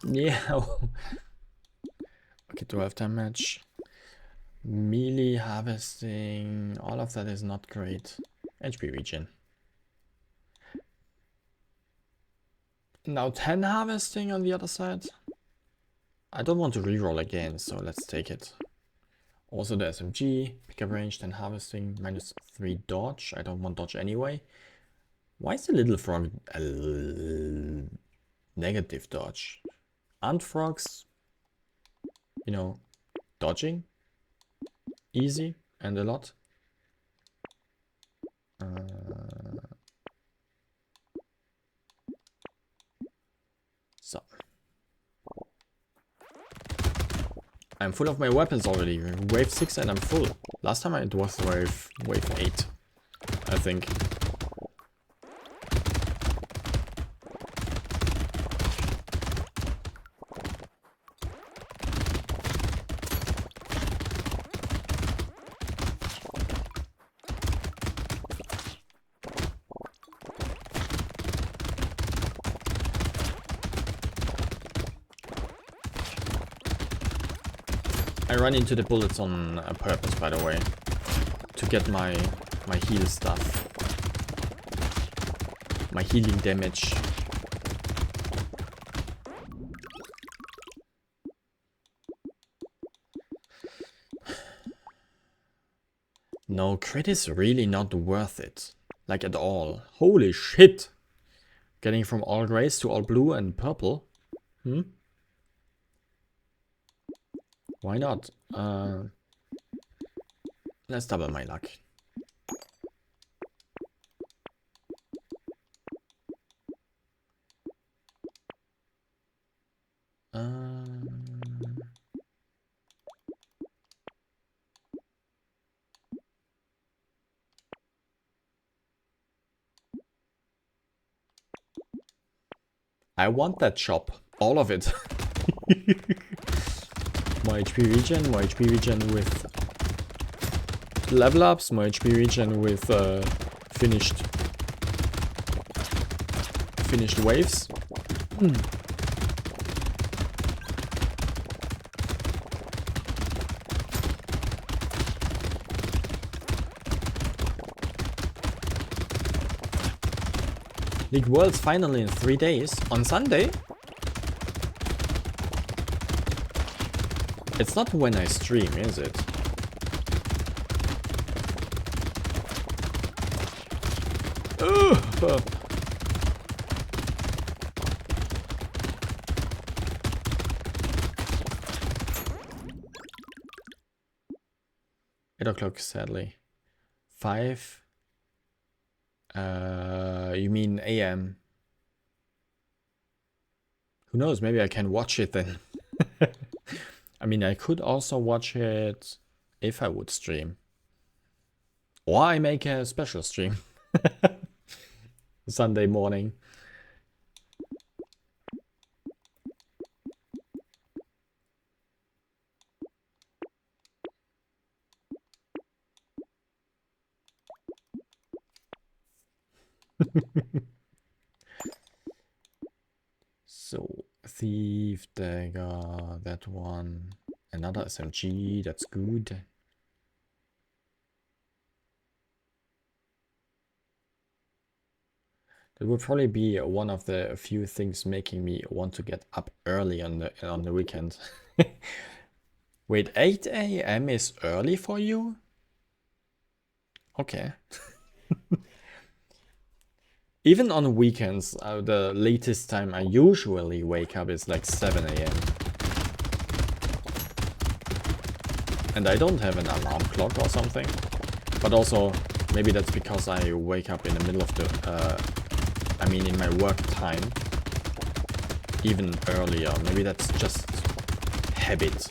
Speaker 1: Yeah. Okay, 12 damage. Melee harvesting. All of that is not great. HP regen. Now 10 harvesting on the other side. I don't want to reroll again, so let's take it. Also the SMG, pickup range, 10 harvesting, -3 dodge. I don't want dodge anyway. Why is the little frog a negative dodge? Aren't frogs, you know, dodging easy and a lot? So I'm full of my weapons already. Wave 6 and I'm full. Last time it was wave 8, I think. I run into the bullets on purpose, by the way, to get my heal stuff, my healing damage. No, crit is really not worth it, like at all. Holy shit! Getting from all grays to all blue and purple. Why not? Let's double my luck. I want that shop. All of it. More HP regen, more HP regen with level ups, more HP regen with finished waves. League Worlds finally in 3 days. On Sunday? It's not when I stream, is it? Ugh. 8 o'clock, sadly. 5. You mean AM? Who knows? Maybe I can watch it then. I mean, I could also watch it if I would stream. Or I make a special stream. Sunday morning. So, Thief, Dagger, that one. Another SMG, that's good. That would probably be one of the few things making me want to get up early on the weekend. Wait, 8 AM is early for you? Okay. Even on weekends, the latest time I usually wake up is like 7 AM. And I don't have an alarm clock or something. But also, maybe that's because I wake up in the middle of the... I mean, in my work time. Even earlier. Maybe that's just habit.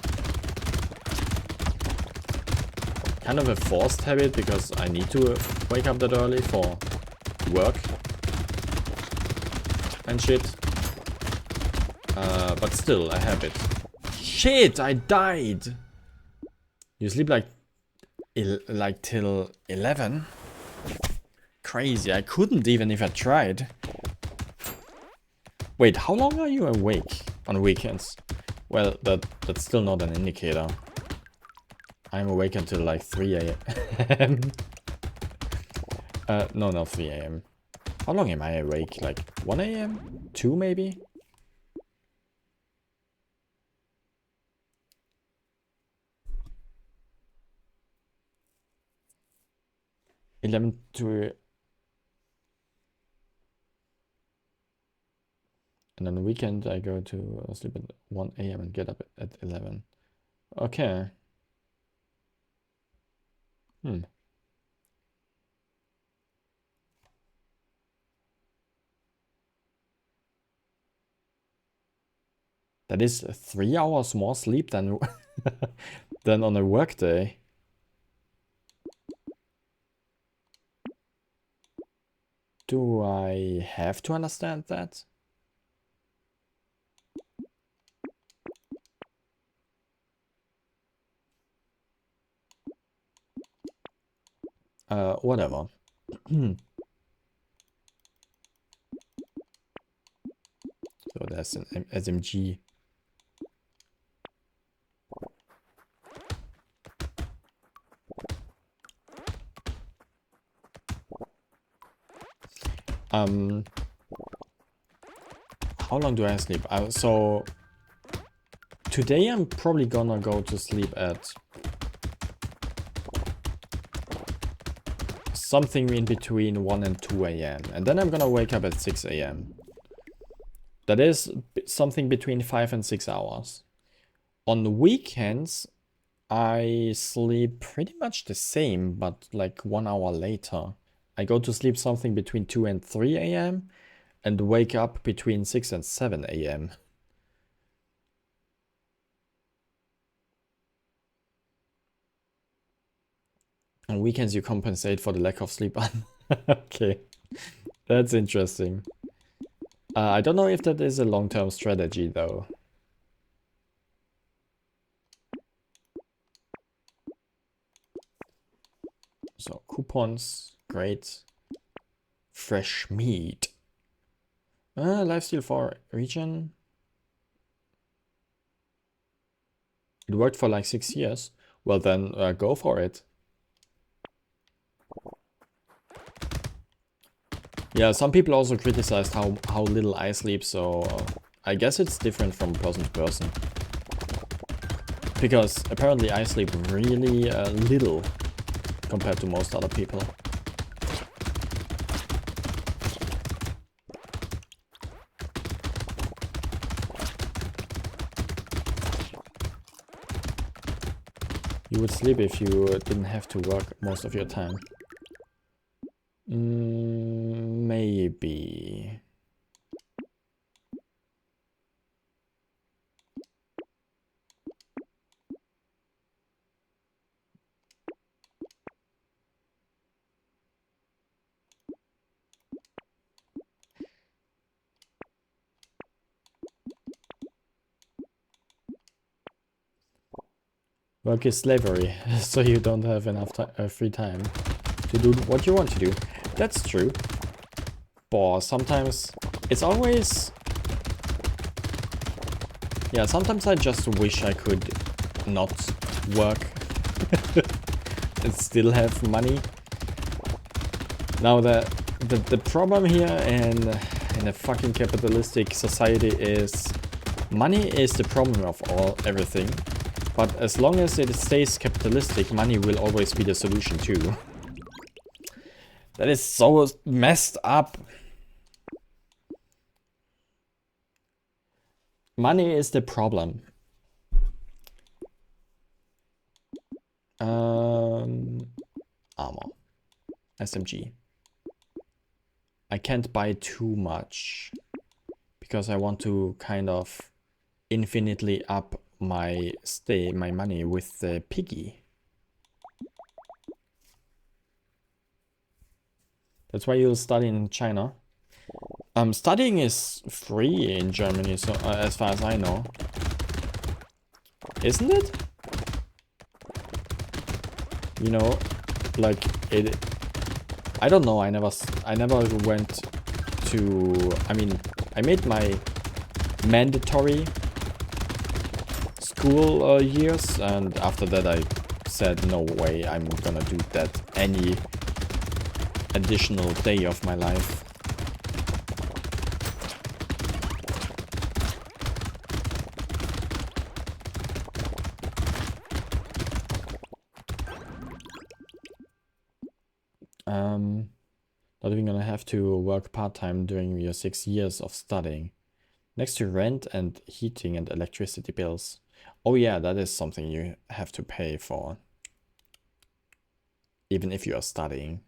Speaker 1: Kind of a forced habit because I need to wake up that early for work and shit. But still, a habit. Shit, I died! You sleep like till 11? Crazy, I couldn't even if I tried. Wait, how long are you awake on weekends? Well, that's still not an indicator. I'm awake until like 3 AM. No, not 3 AM. How long am I awake? Like 1 AM? 2 maybe? 11 to... And on the weekend I go to sleep at 1 a.m. and get up at 11. Okay. That is 3 hours more sleep than than on a work day. Do I have to understand that? Whatever. So there's an SMG. How long do I sleep? So today I'm probably gonna go to sleep at something in between 1 and 2 a.m. And then I'm gonna wake up at 6 a.m. That is something between 5 and 6 hours. On the weekends, I sleep pretty much the same, but like 1 hour later. I go to sleep something between 2 and 3 a.m. and wake up between 6 and 7 a.m. On weekends, you compensate for the lack of sleep. Okay, that's interesting. I don't know if that is a long-term strategy, though. So, coupons, great. Fresh meat. Lifesteal for region. It worked for like 6 years. Well then, go for it. Yeah, some people also criticized how little I sleep, so I guess it's different from person to person. Because apparently I sleep really little compared to most other people. You would sleep if you didn't have to work most of your time. Maybe. Work is slavery, so you don't have enough free time to do what you want to do. That's true. But sometimes it's always... Yeah, sometimes I just wish I could not work and still have money. Now the problem here in a fucking capitalistic society is money is the problem of everything. But as long as it stays capitalistic, money will always be the solution too. That is so messed up. Money is the problem. Armor. SMG. I can't buy too much because I want to kind of infinitely up my money with the piggy. That's why you'll study in China. Studying is free in Germany, so as far as I know, isn't it? You know, like it. I don't know. I never went to. I mean, I made my mandatory school years, and after that I said no way I'm gonna do that any additional day of my life. Not even gonna have to work part-time during your 6 years of studying. Next to rent and heating and electricity bills. Oh yeah, that is something you have to pay for. Even if you are studying.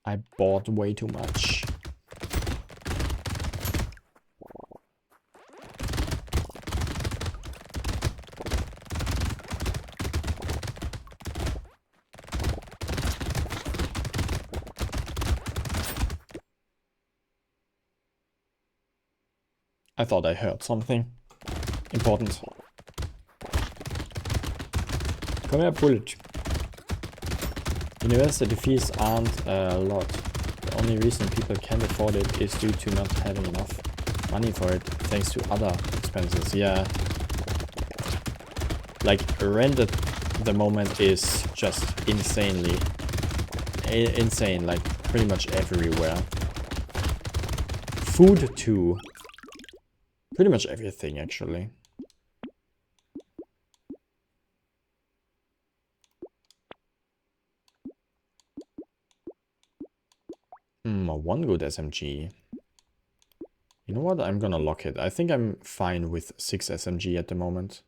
Speaker 1: I bought way too much. I thought I heard something important. Come here, bullet. University fees aren't a lot. The only reason people can't afford it is due to not having enough money for it, thanks to other expenses. Yeah. Like, rent at the moment is just insanely insane, like pretty much everywhere. Food too. Pretty much everything, actually. One good SMG. You know what? I'm gonna lock it. I think I'm fine with 6 SMG at the moment.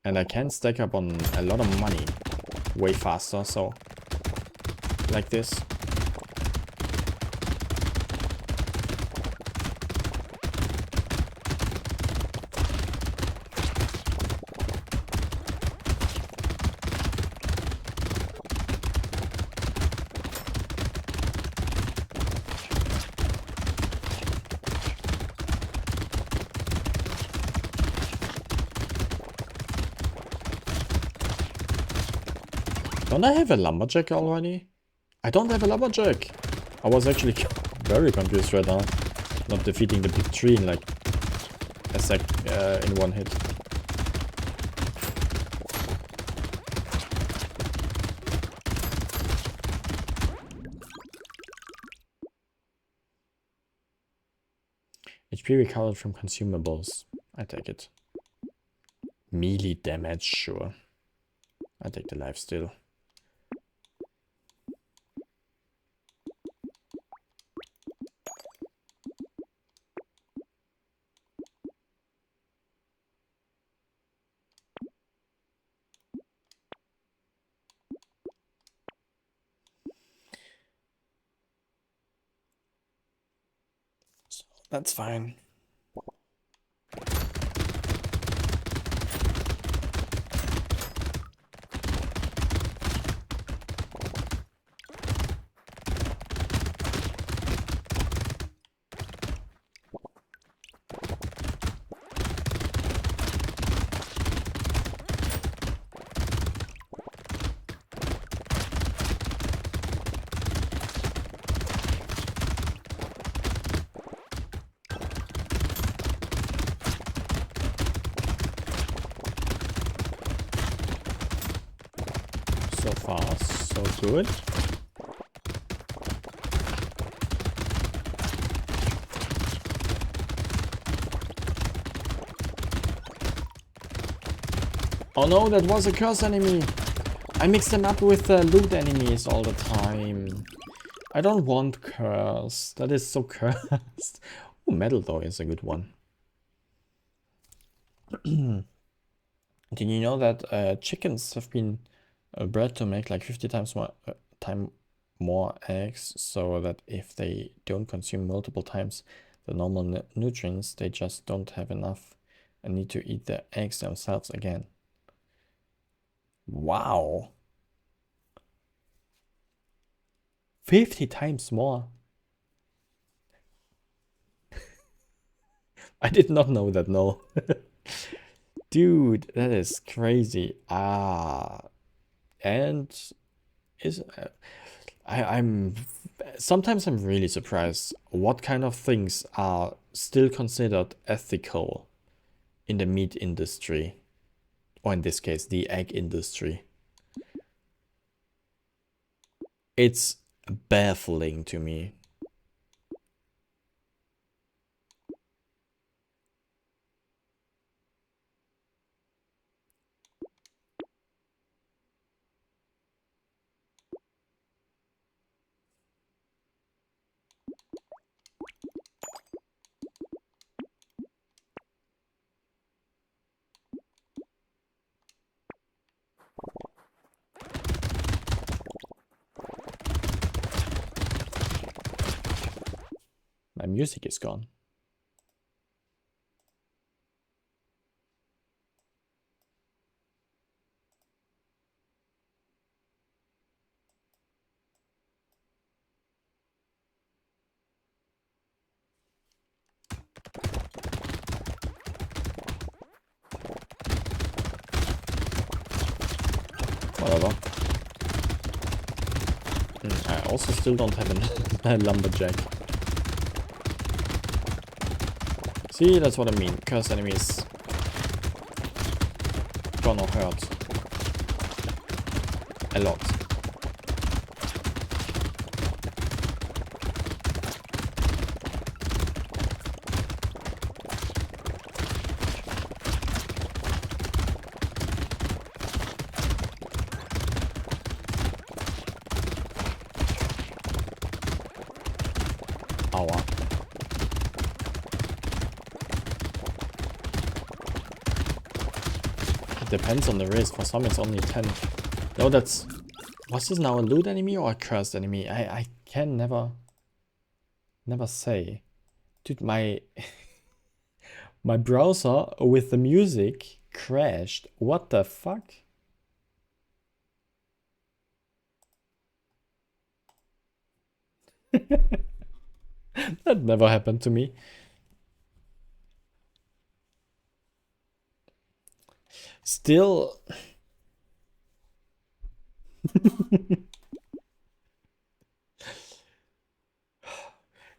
Speaker 1: And I can stack up on a lot of money way faster, so like this. Don't I have a lumberjack already? I don't have a lumberjack. I was actually very confused right now. Not defeating the big tree in like a sec in one hit. HP recovered from consumables. I take it. Melee damage, sure. I take the lifesteal. So that's fine. So far, so good. Oh no, that was a curse enemy. I mix them up with loot enemies all the time. I don't want curse. That is so cursed. Oh, metal though is a good one. Did you know that chickens have been bred to make like 50 times more eggs, so that if they don't consume multiple times the normal nutrients, they just don't have enough and need to eat the eggs themselves again. Wow. 50 times more. I did not know that, no. Dude, that is crazy. And is Sometimes I'm really surprised what kind of things are still considered ethical in the meat industry, or in this case, the egg industry. It's baffling to me. My music is gone. Whatever. I also still don't have a lumberjack. See, that's what I mean. Cursed enemies gonna hurt a lot. Aua. It depends on the risk. For some it's only 10. No, that's... Was this now a loot enemy or a cursed enemy? I can never say. Dude, my my browser with the music crashed. What the fuck? That never happened to me. Still...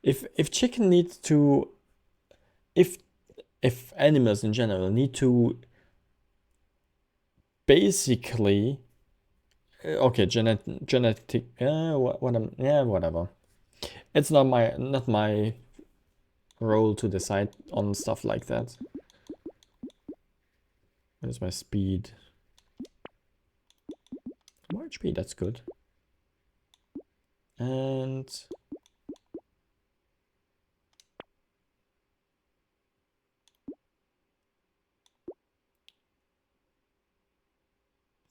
Speaker 1: If chicken needs to... If animals in general need to basically... Okay, genetic... yeah, whatever. It's not my role to decide on stuff like that. Where's my speed? More HP, that's good. And...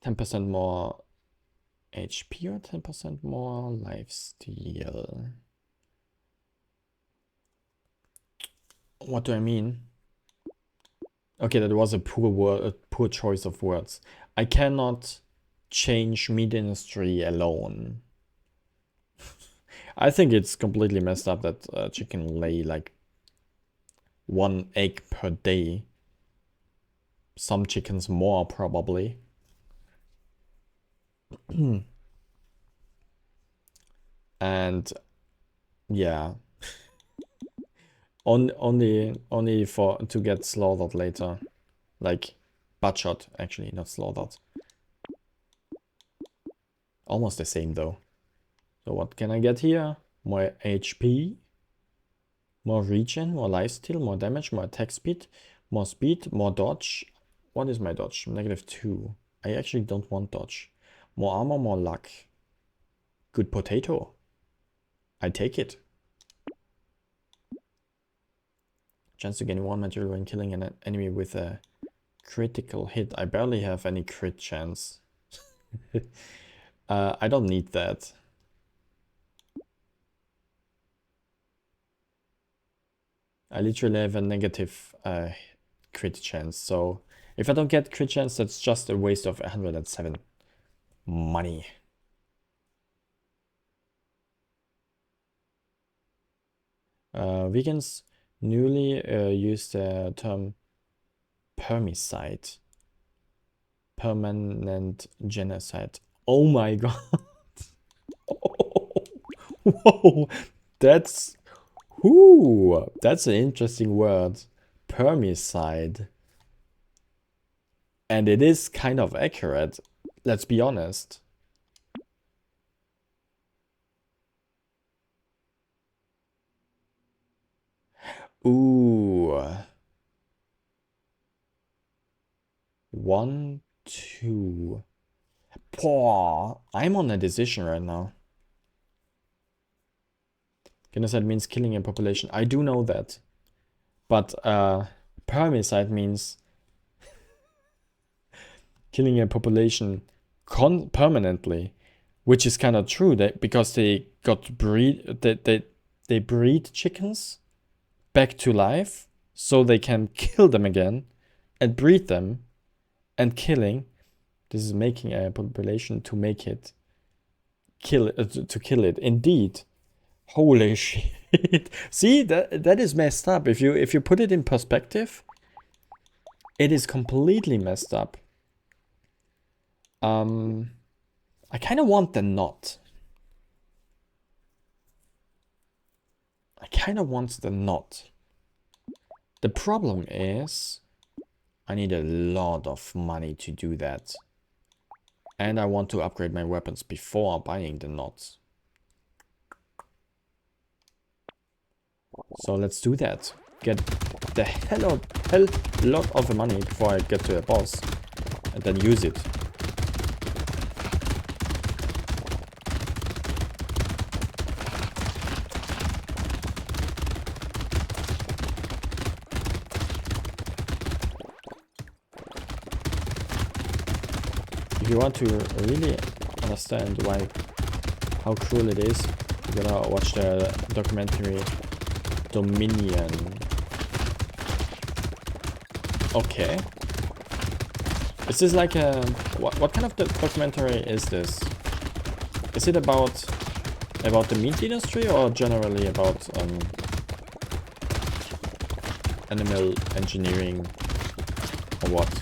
Speaker 1: 10% more HP or 10% more lifesteal? What do I mean? Okay, that was a poor choice of words. I cannot change meat industry alone. I think it's completely messed up that chicken lay like 1 egg per day. Some chickens more probably. And yeah, only for to get slaughtered later, like butchered actually, not slaughtered. Almost the same though. So what can I get here? More HP, more regen, more lifesteal, more damage, more attack speed, more dodge. What is my dodge? -2. I actually don't want dodge. More armor, more luck. Good potato. I take it. Chance to gain 1 material when killing an enemy with a critical hit. I barely have any crit chance. I don't need that. I literally have a negative crit chance. So if I don't get crit chance, that's just a waste of 107 money. Vegans newly use the term permicide. Permanent genocide. Oh my god. Whoa, that's ooh, that's an interesting word. Permicide. And it is kind of accurate. Let's be honest. Ooh. 1, 2. Poor. I'm on a decision right now. Genocide means killing a population. I do know that. But permicide means killing a population permanently, which is kind of true. That because they got they breed chickens back to life, so they can kill them again, and breed them, and killing. This is making a population to make it to kill it. Indeed. Holy shit. See, that is messed up. If you put it in perspective, it is completely messed up. I kind of want the knot. I kind of want the knot. The problem is I need a lot of money to do that. And I want to upgrade my weapons before buying the knots. So let's do that. Get the hell lot of money before I get to a boss. And then use it. If you want to really understand how cruel it is, you gotta watch the documentary Dominion. Okay. Is this like a what kind of documentary is this? Is it about the meat industry or generally about animal engineering or what?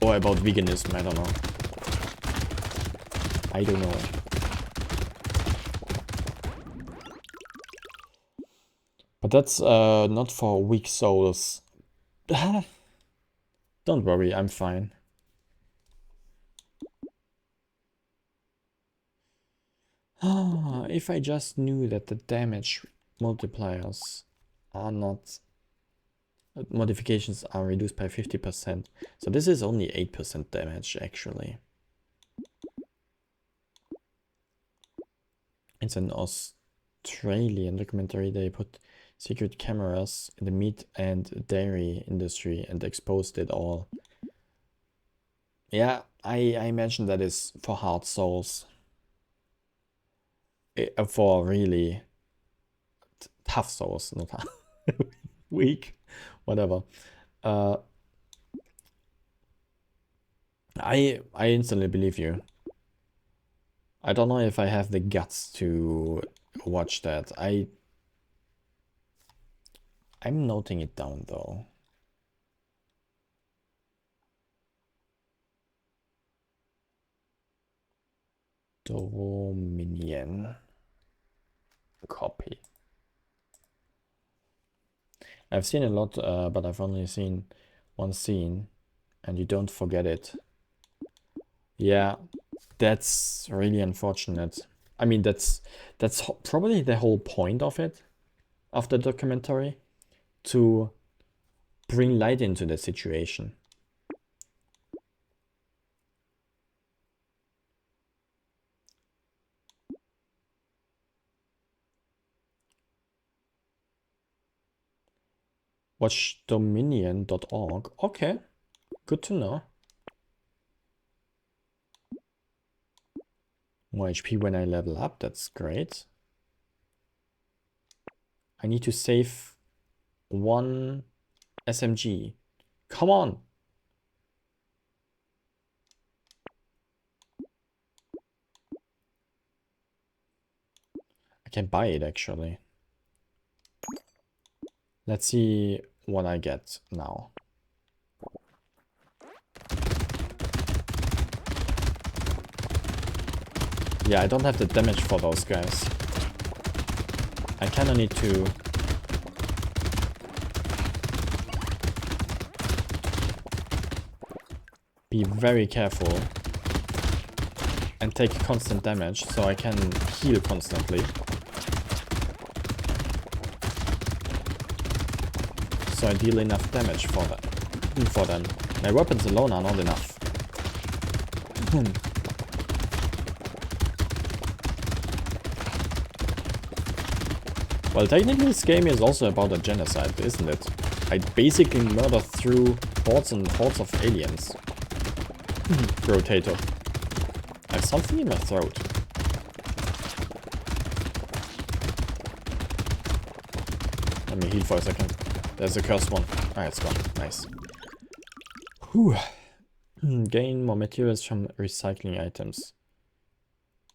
Speaker 1: Or about veganism, I don't know. I don't know. But that's not for weak souls. Don't worry, I'm fine. If I just knew that the damage multipliers are not... modifications are reduced by 50%. So this is only 8% damage, actually. It's an Australian documentary. They put secret cameras in the meat and dairy industry and exposed it all. Yeah, I imagine that is for hard souls. For really tough souls, not weak, whatever. I instantly believe you. I don't know if I have the guts to watch that. I'm noting it down though. Dominion. Copy. I've seen a lot, but I've only seen one scene, and you don't forget it. Yeah, that's really unfortunate. I mean, that's probably the whole point of it, of the documentary, to bring light into the situation. Watchdominion.org. Okay, good to know. More HP when I level up, that's great. I need to save one SMG. Come on! I can buy it actually. Let's see what I get now. Yeah, I don't have the damage for those guys. I kinda need to... be very careful. And take constant damage, so I can heal constantly. So I deal enough damage for them. My weapons alone are not enough. Well, technically this game is also about a genocide, isn't it? I basically murder through hordes and hordes of aliens. Rotator. I have something in my throat. Let me heal for a second. There's a cursed one. Ah, it's gone. Nice. Whew. Gain more materials from recycling items.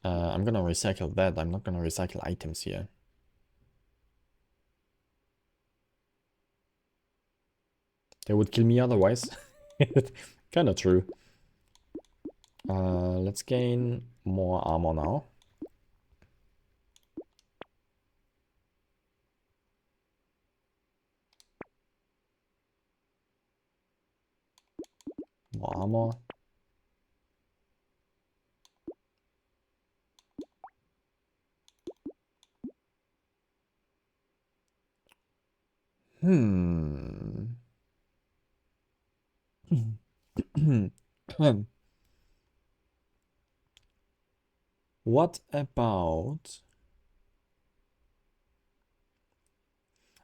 Speaker 1: I'm gonna recycle that. I'm not gonna recycle items here. They would kill me otherwise. Kinda true. Let's gain more armor now. More armor. What about...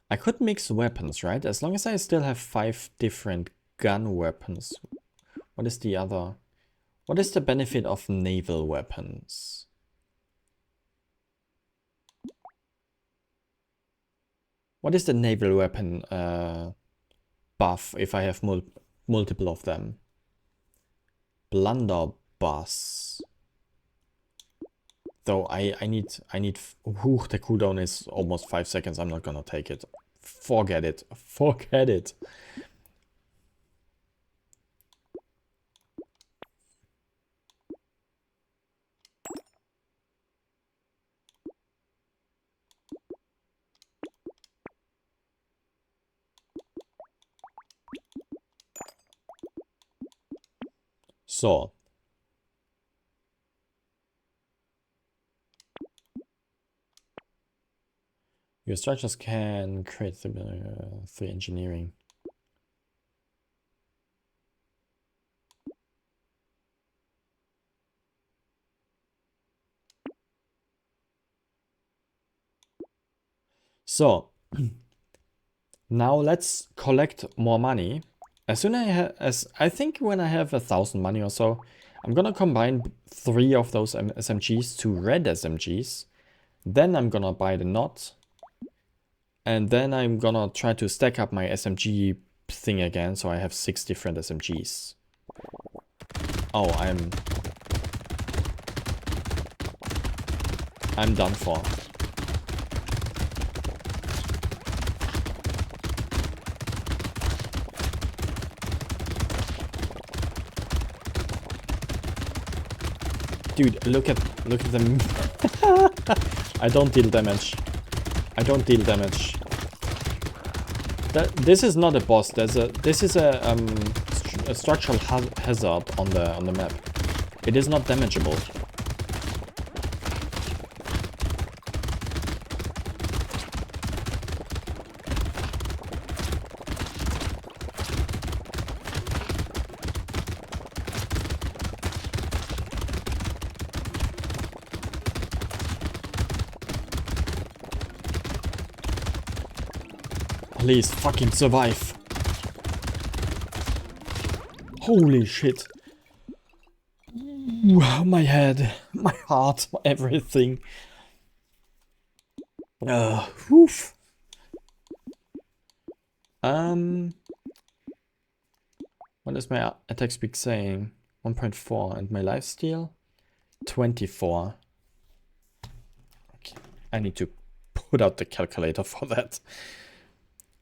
Speaker 1: I could mix weapons, right? As long as I still have 5 different gun weapons. What is the other? What is the benefit of naval weapons? What is the naval weapon buff if I have multiple of them? Blunderbuss. Though I need whew, the cooldown is almost 5 seconds. I'm not gonna take it. Forget it. Forget it. So. Your structures can create 3 engineering. So, now let's collect more money. As soon as I think when I have 1,000 money or so, I'm gonna combine 3 of those SMGs to red SMGs. Then I'm gonna buy the knot. And then I'm gonna try to stack up my SMG thing again, so I have 6 different SMGs. Oh, I'm done for. Dude, look at them. I don't deal damage. I don't deal damage. This is not a boss. This is a structural hazard on the map. It is not damageable. Please fucking survive. Holy shit. Ooh, my head, my heart, everything. Oof. What is my attack speed saying? 1.4 and my lifesteal? 24. Okay, I need to put out the calculator for that.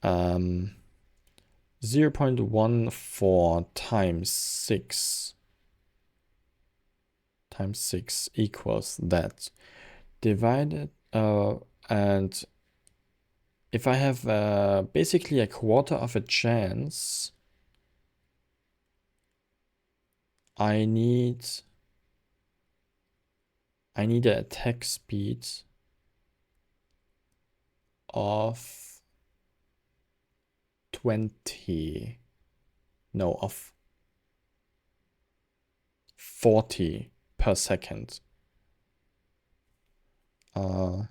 Speaker 1: 0.14 times 6. times 6 equals that. Divided, and if I have basically a quarter of a chance, I need an attack speed of 20. No, of 40 per second. 1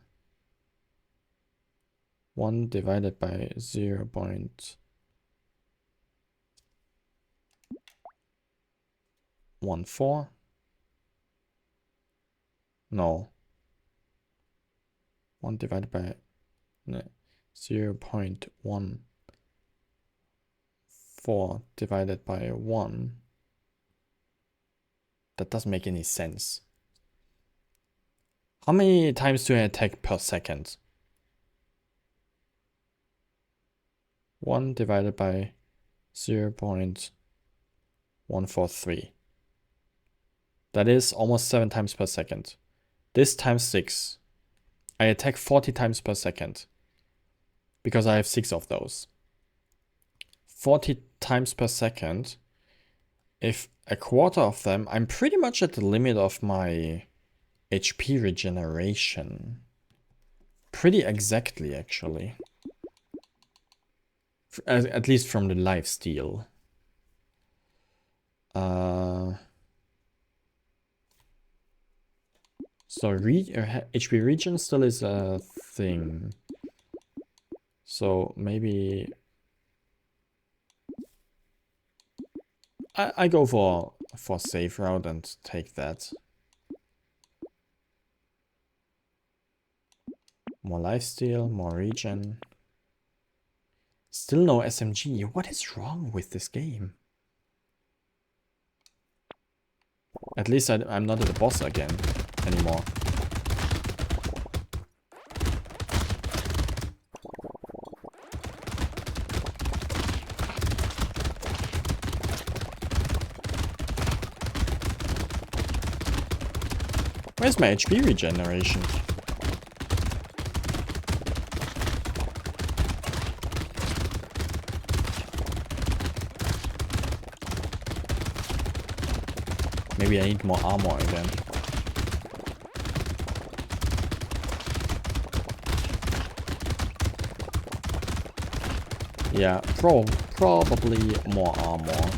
Speaker 1: divided by 0.14. No. 1 divided by 0.14 divided by 1. That doesn't make any sense. How many times do I attack per second? 1 divided by 0.143. That is almost 7 times per second. This times 6. I attack 40 times per second. Because I have 6 of those. 40 times per second. If a quarter of them, I'm pretty much at the limit of my HP regeneration. Pretty exactly, actually. At least from the lifesteal. So HP regen still is a thing. So maybe I go for safe route and take that. More lifesteal, more regen. Still no SMG. What is wrong with this game? At least I'm not at the boss again anymore. Where's my HP regeneration? Maybe I need more armor again. Yeah, probably more armor.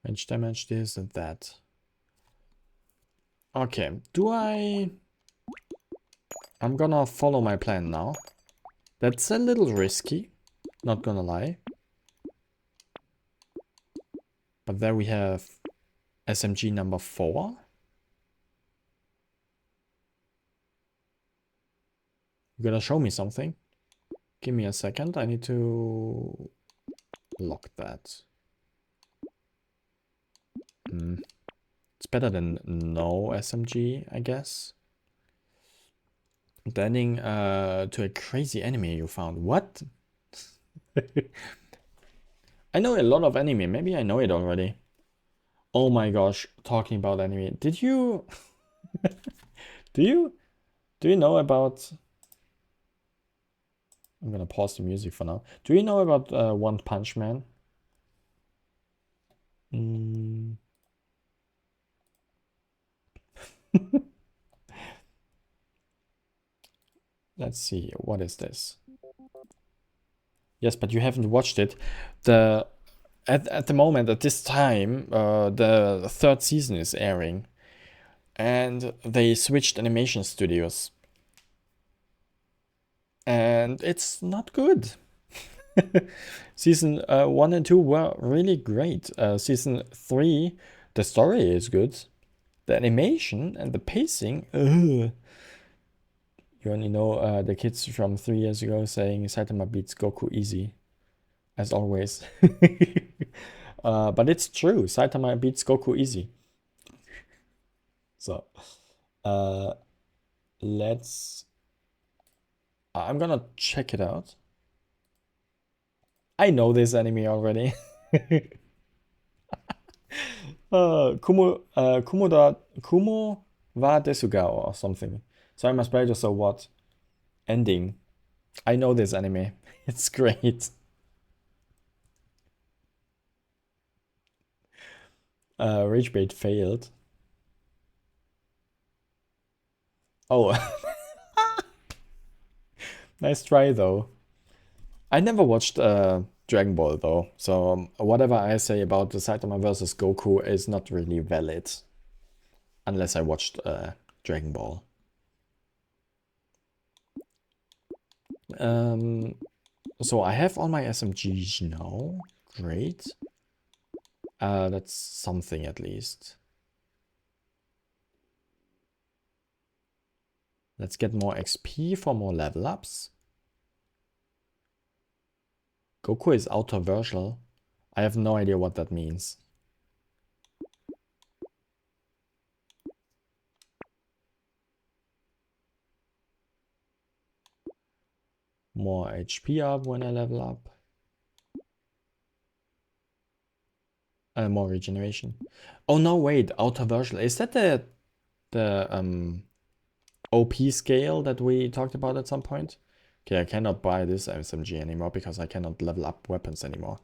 Speaker 1: Range damage, this and that. Okay, I'm gonna follow my plan now. That's a little risky, not gonna lie. But there we have SMG number 4. You're gonna show me something? Give me a second, I need to lock that. It's better than no SMG, I guess. Landing to a crazy enemy you found. What? I know a lot of anime. Maybe I know it already. Oh my gosh, talking about anime. Did you... do you know about... I'm gonna pause the music for now. Do you know about One Punch Man? Let's see, what is this? Yes, but you haven't watched it. At the moment, at this time, the 3rd season is airing. And they switched animation studios. And it's not good. Season 1 and 2 were really great. Season 3, the story is good. The animation and the pacing, ugh. You only know the kids from 3 years ago saying Saitama beats Goku easy, as always. But it's true, Saitama beats Goku easy. So, let's... I'm gonna check it out. I know this anime already. Kumo wa desuga or something. Sorry, my spell just so what? Ending. I know this anime. It's great. Rage bait failed. Oh. Nice try though. I never watched Dragon Ball though, so whatever I say about the Saitama versus Goku is not really valid. Unless I watched Dragon Ball. So I have all my SMGs now. Great. That's something at least. Let's get more XP for more level ups. Goku is autoversial. I have no idea what that means. More HP up when I level up. More regeneration. Oh no, wait, autoversial. Is that the OP scale that we talked about at some point? Okay, I cannot buy this SMG anymore because I cannot level up weapons anymore.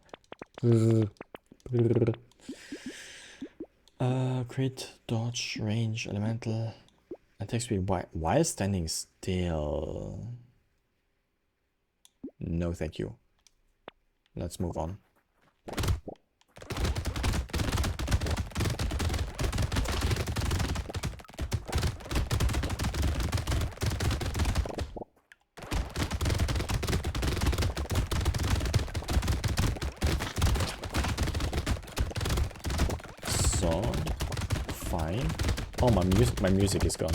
Speaker 1: Crit, dodge, range, elemental, attack speed. Why is standing still? No, thank you. Let's move on. So, fine. Oh, my music is gone.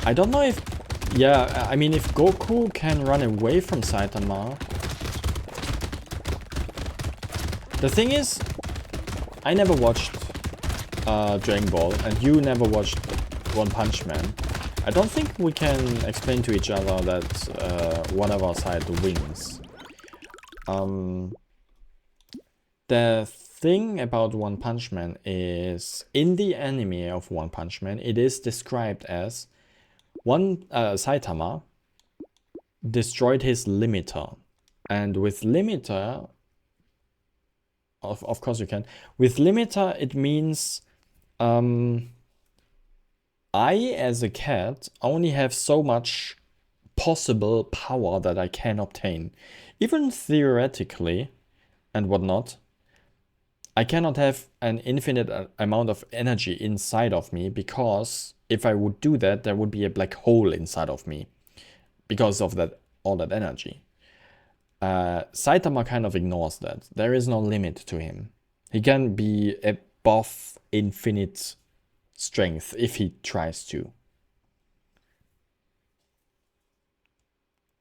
Speaker 1: I don't know if... Yeah, I mean, if Goku can run away from Saitama... The thing is, I never watched Dragon Ball, and you never watched One Punch Man. I don't think we can explain to each other that one of our side wins. The thing about One Punch Man is, in the anime of One Punch Man, it is described as Saitama destroyed his limiter. And with limiter, of course you can. With limiter, it means I, as a cat, only have so much possible power that I can obtain. Even theoretically and whatnot, I cannot have an infinite amount of energy inside of me, because if I would do that, there would be a black hole inside of me because of that, all that energy. Saitama kind of ignores that. There is no limit to him. He can be above infinite strength if he tries to.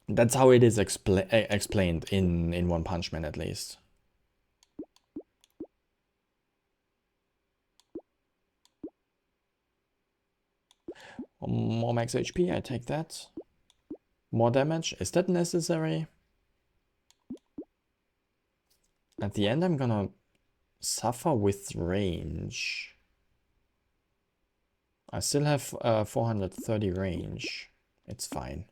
Speaker 1: That's how it is explained in One Punch Man, at least. More max HP, I take that. More damage, is that necessary? At the end, I'm gonna suffer with range. I still have 430 range. It's fine.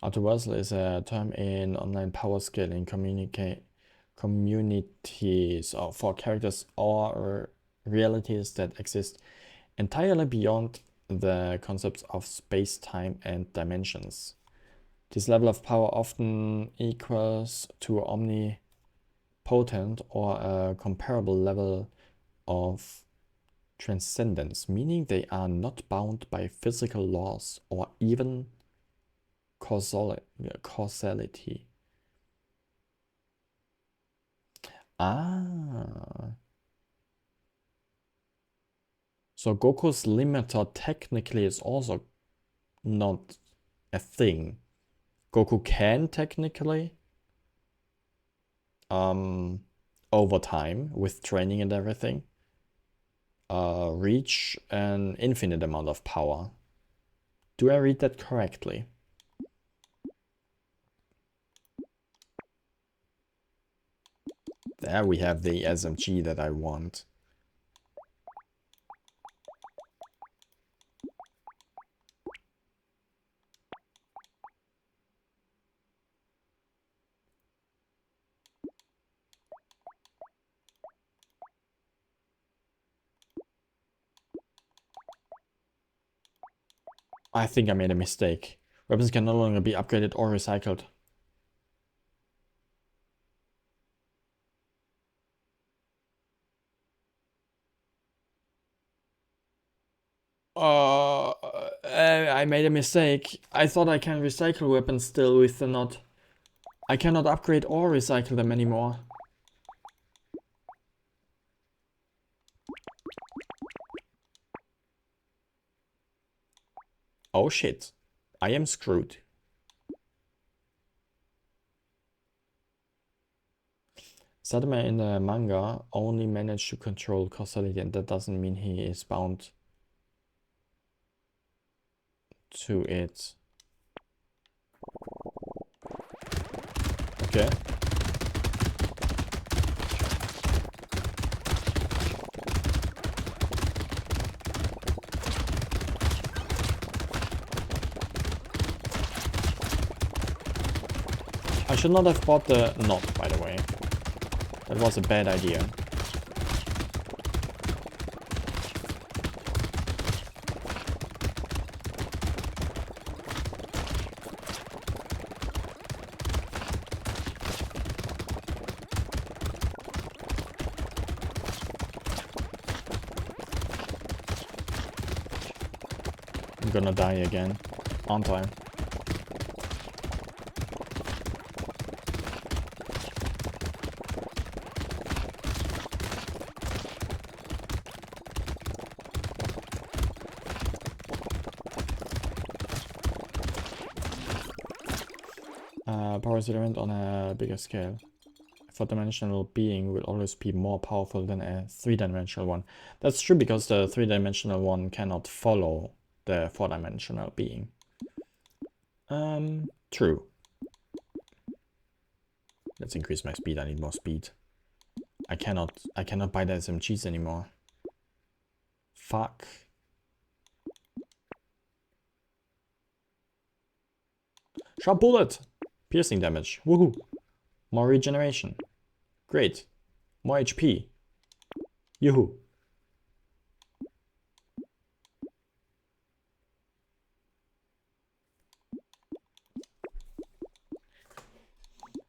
Speaker 1: Autoversal is a term in online power scaling communities or for characters or realities that exist entirely beyond the concepts of space, time, and dimensions. This level of power often equals to omnipotent or a comparable level of transcendence, meaning they are not bound by physical laws or even causality. Ah. So Goku's limiter technically is also not a thing. Goku can technically, over time, with training and everything, reach an infinite amount of power. Do I read that correctly? There we have the SMG that I want. I think I made a mistake. Weapons can no longer be upgraded or recycled. I made a mistake. I thought I can recycle weapons still with the knot. I cannot upgrade or recycle them anymore. Oh shit. I am screwed. Sadame in the manga only managed to control causality, and that doesn't mean he is bound to it. Okay. I should not have bought the knot, by the way. That was a bad idea. I'm gonna die again, aren't I? Power element on a bigger scale. A four-dimensional being will always be more powerful than a three-dimensional one. That's true, because the three-dimensional one cannot follow the four-dimensional being. True. Let's increase my speed. I need more speed. I cannot buy the SMGs anymore. Fuck. Sharp bullet! Piercing damage. Woohoo! More regeneration. Great. More HP. Yoo-hoo.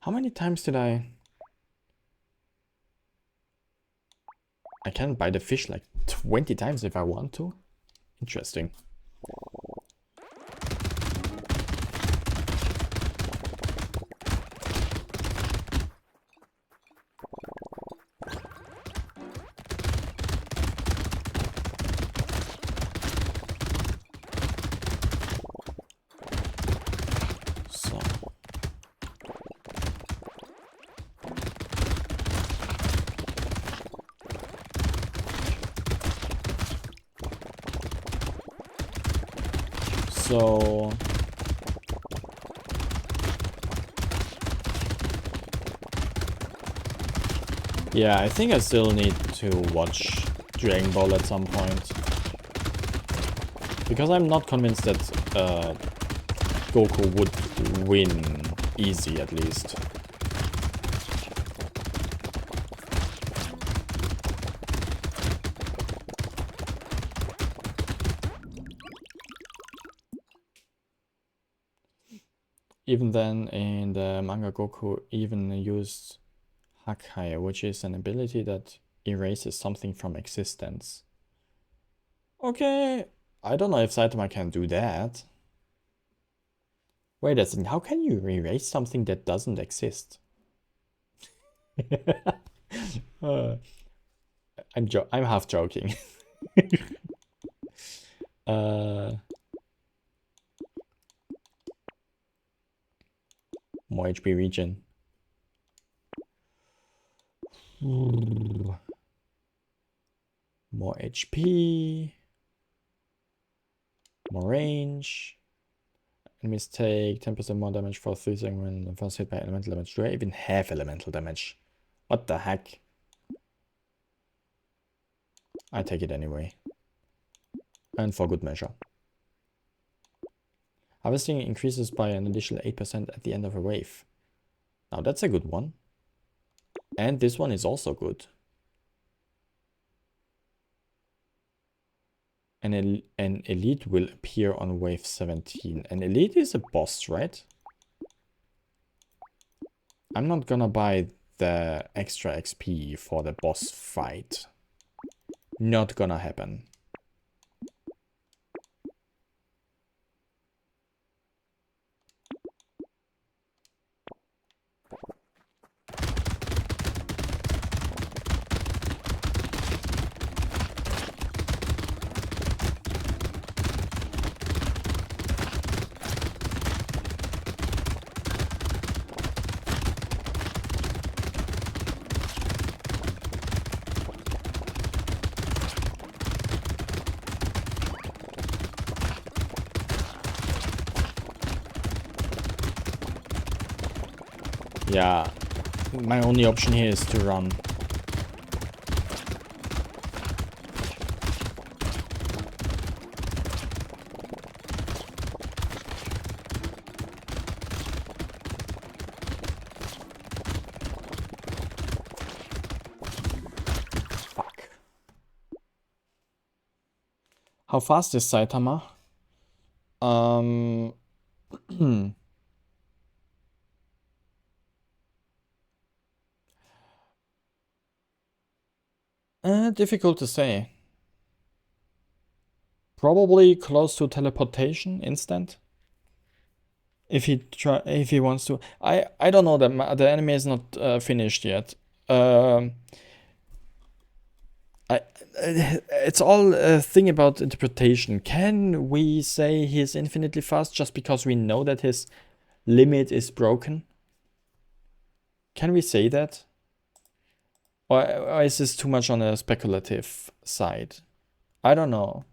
Speaker 1: How many times did I can buy the fish like 20 times if I want to? Interesting. So yeah, I think I still need to watch Dragon Ball at some point, because I'm not convinced that Goku would win easy, at least. Even then, in the manga, Goku even used Hakai, which is an ability that erases something from existence. Okay, I don't know if Saitama can do that. Wait a second, how can you erase something that doesn't exist? I'm half joking. More HP regen. Ooh. More HP. More range. Enemies take 10% more damage for 3 seconds when first hit by elemental damage. Do I even have elemental damage? What the heck? I take it anyway. And for good measure. Harvesting increases by an additional 8% at the end of a wave. Now that's a good one. And this one is also good. An elite will appear on wave 17. An elite is a boss, right? I'm not gonna buy the extra XP for the boss fight. Not gonna happen. Yeah, my only option here is to run. Fuck. How fast is Saitama? Difficult to say. Probably close to teleportation instant. If he wants to. I don't know, the anime is not finished yet. It's all a thing about interpretation. Can we say he's infinitely fast just because we know that his limit is broken? Can we say that? Or is this too much on a speculative side? I don't know.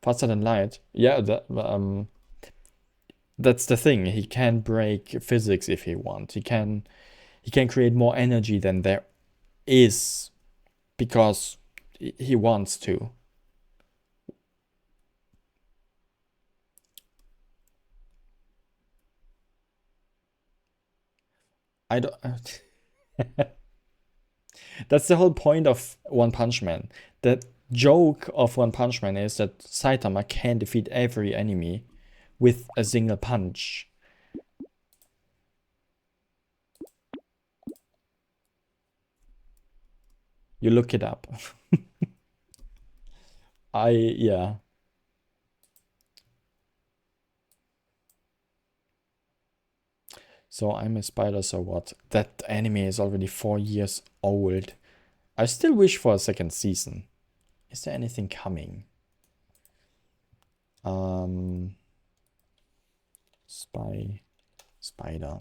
Speaker 1: Faster than light. Yeah, that's the thing. He can break physics if he wants. He can create more energy than there is because he wants to. I don't. That's the whole point of One Punch Man. The joke of One Punch Man is that Saitama can defeat every enemy with a single punch. You look it up. Yeah. So I'm a spider, so what? That anime is already 4 years old. I still wish for a second season. Is there anything coming? Spider.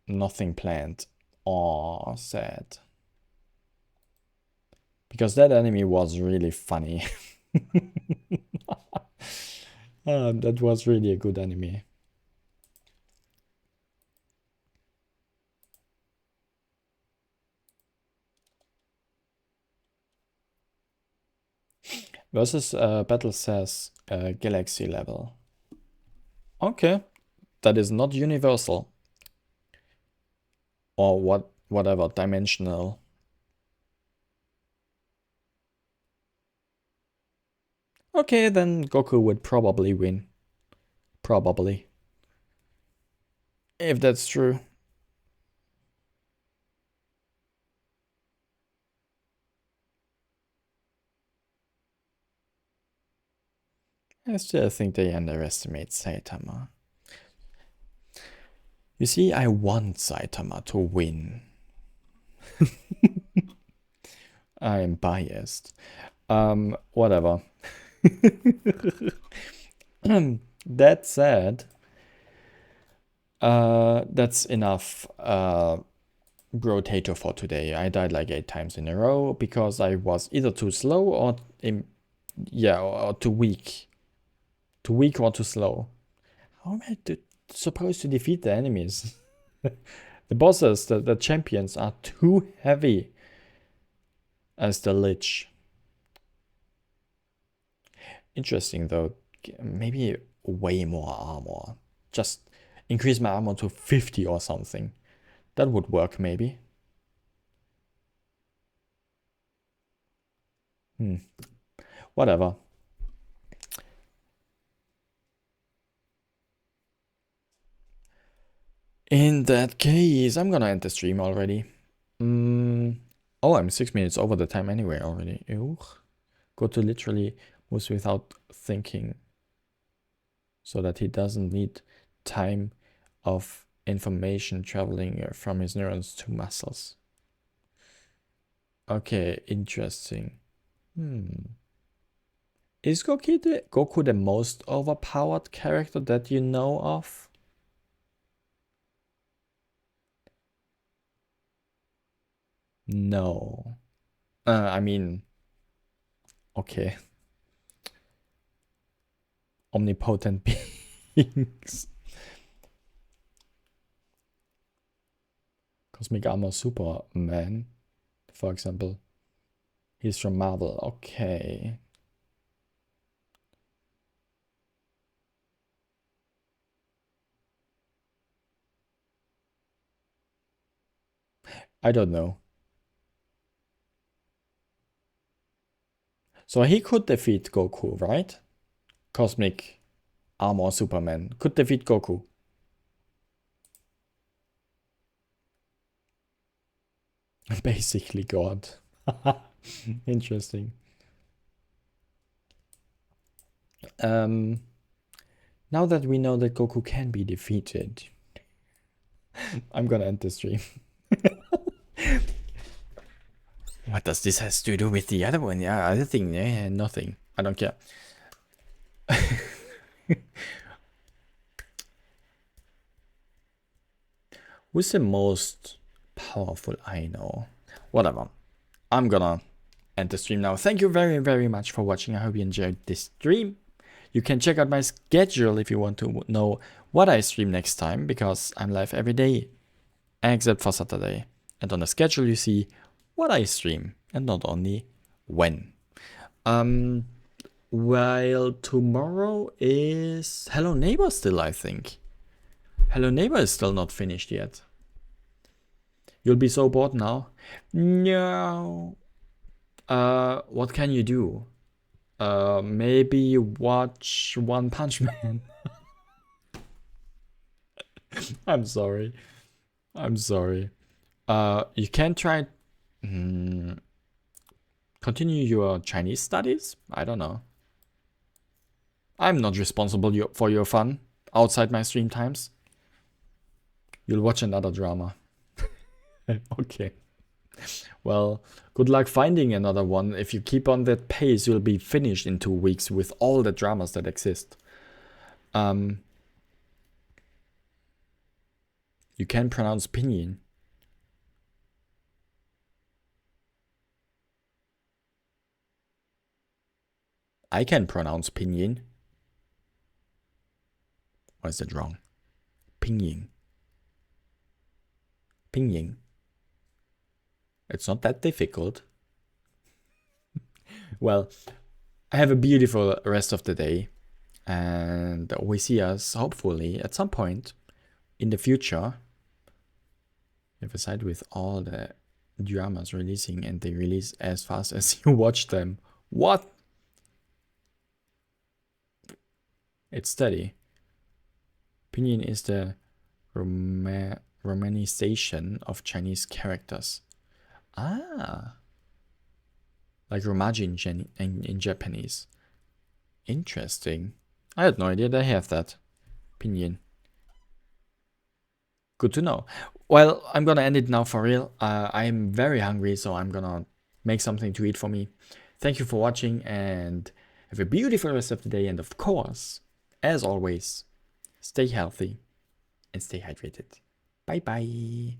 Speaker 1: Nothing planned. Aw, sad. Because that anime was really funny. That was really a good anime. Versus battle says galaxy level. Okay, that is not universal. Or whatever, dimensional. Okay, then Goku would probably win. Probably. If that's true. I still think they underestimate Saitama. You see, I want Saitama to win. I am biased. Whatever. That said, that's enough Brotato for today. I died like 8 times in a row because I was either too slow or or too weak. Too weak or too slow. How am I supposed to defeat the enemies? The bosses, the champions are too heavy as the Lich. Interesting though. Maybe way more armor. Just increase my armor to 50 or something. That would work maybe. Whatever. In that case, I'm gonna end the stream already. Oh, I'm 6 minutes over the time anyway already. Ew. Go to literally moves without thinking so that he doesn't need time of information traveling from his neurons to muscles. Okay, interesting. Is Goku the most overpowered character that you know of? No. I mean, okay. Omnipotent beings. Cosmic Armor Superman, for example. He's from Marvel. Okay. I don't know. So he could defeat Goku, right? Cosmic Armor Superman could defeat Goku. Basically God. Interesting. Now that we know that Goku can be defeated, I'm gonna end the stream. What does this has to do with the other one? Yeah, other thing, yeah, nothing. I don't care. Who's the most powerful I know? Whatever. I'm gonna end the stream now. Thank you very, very much for watching. I hope you enjoyed this stream. You can check out my schedule if you want to know what I stream next time, because I'm live every day, except for Saturday. And on the schedule you see what I stream, and not only when. While tomorrow is Hello Neighbor still, I think. Hello Neighbor is still not finished yet. You'll be so bored now. No. What can you do? Maybe watch One Punch Man. I'm sorry. I'm sorry. You can try continue your Chinese studies? I don't know. I'm not responsible for your fun outside my stream times. You'll watch another drama. Okay. Well, good luck finding another one. If you keep on that pace, you'll be finished in 2 weeks with all the dramas that exist. You can pronounce pinyin. I can pronounce pinyin. Or is it wrong? Pinyin. Pinyin. It's not that difficult. Well, have a beautiful rest of the day. And we see us, hopefully, at some point in the future. If aside with all the dramas releasing and they release as fast as you watch them. What? It's steady. Pinyin is the romanization of Chinese characters. Ah. Like Romaji in Japanese. Interesting. I had no idea they have that. Pinyin. Good to know. Well, I'm gonna end it now for real. I'm very hungry, so I'm gonna make something to eat for me. Thank you for watching and have a beautiful rest of the day. And of course, as always, stay healthy and stay hydrated. Bye bye.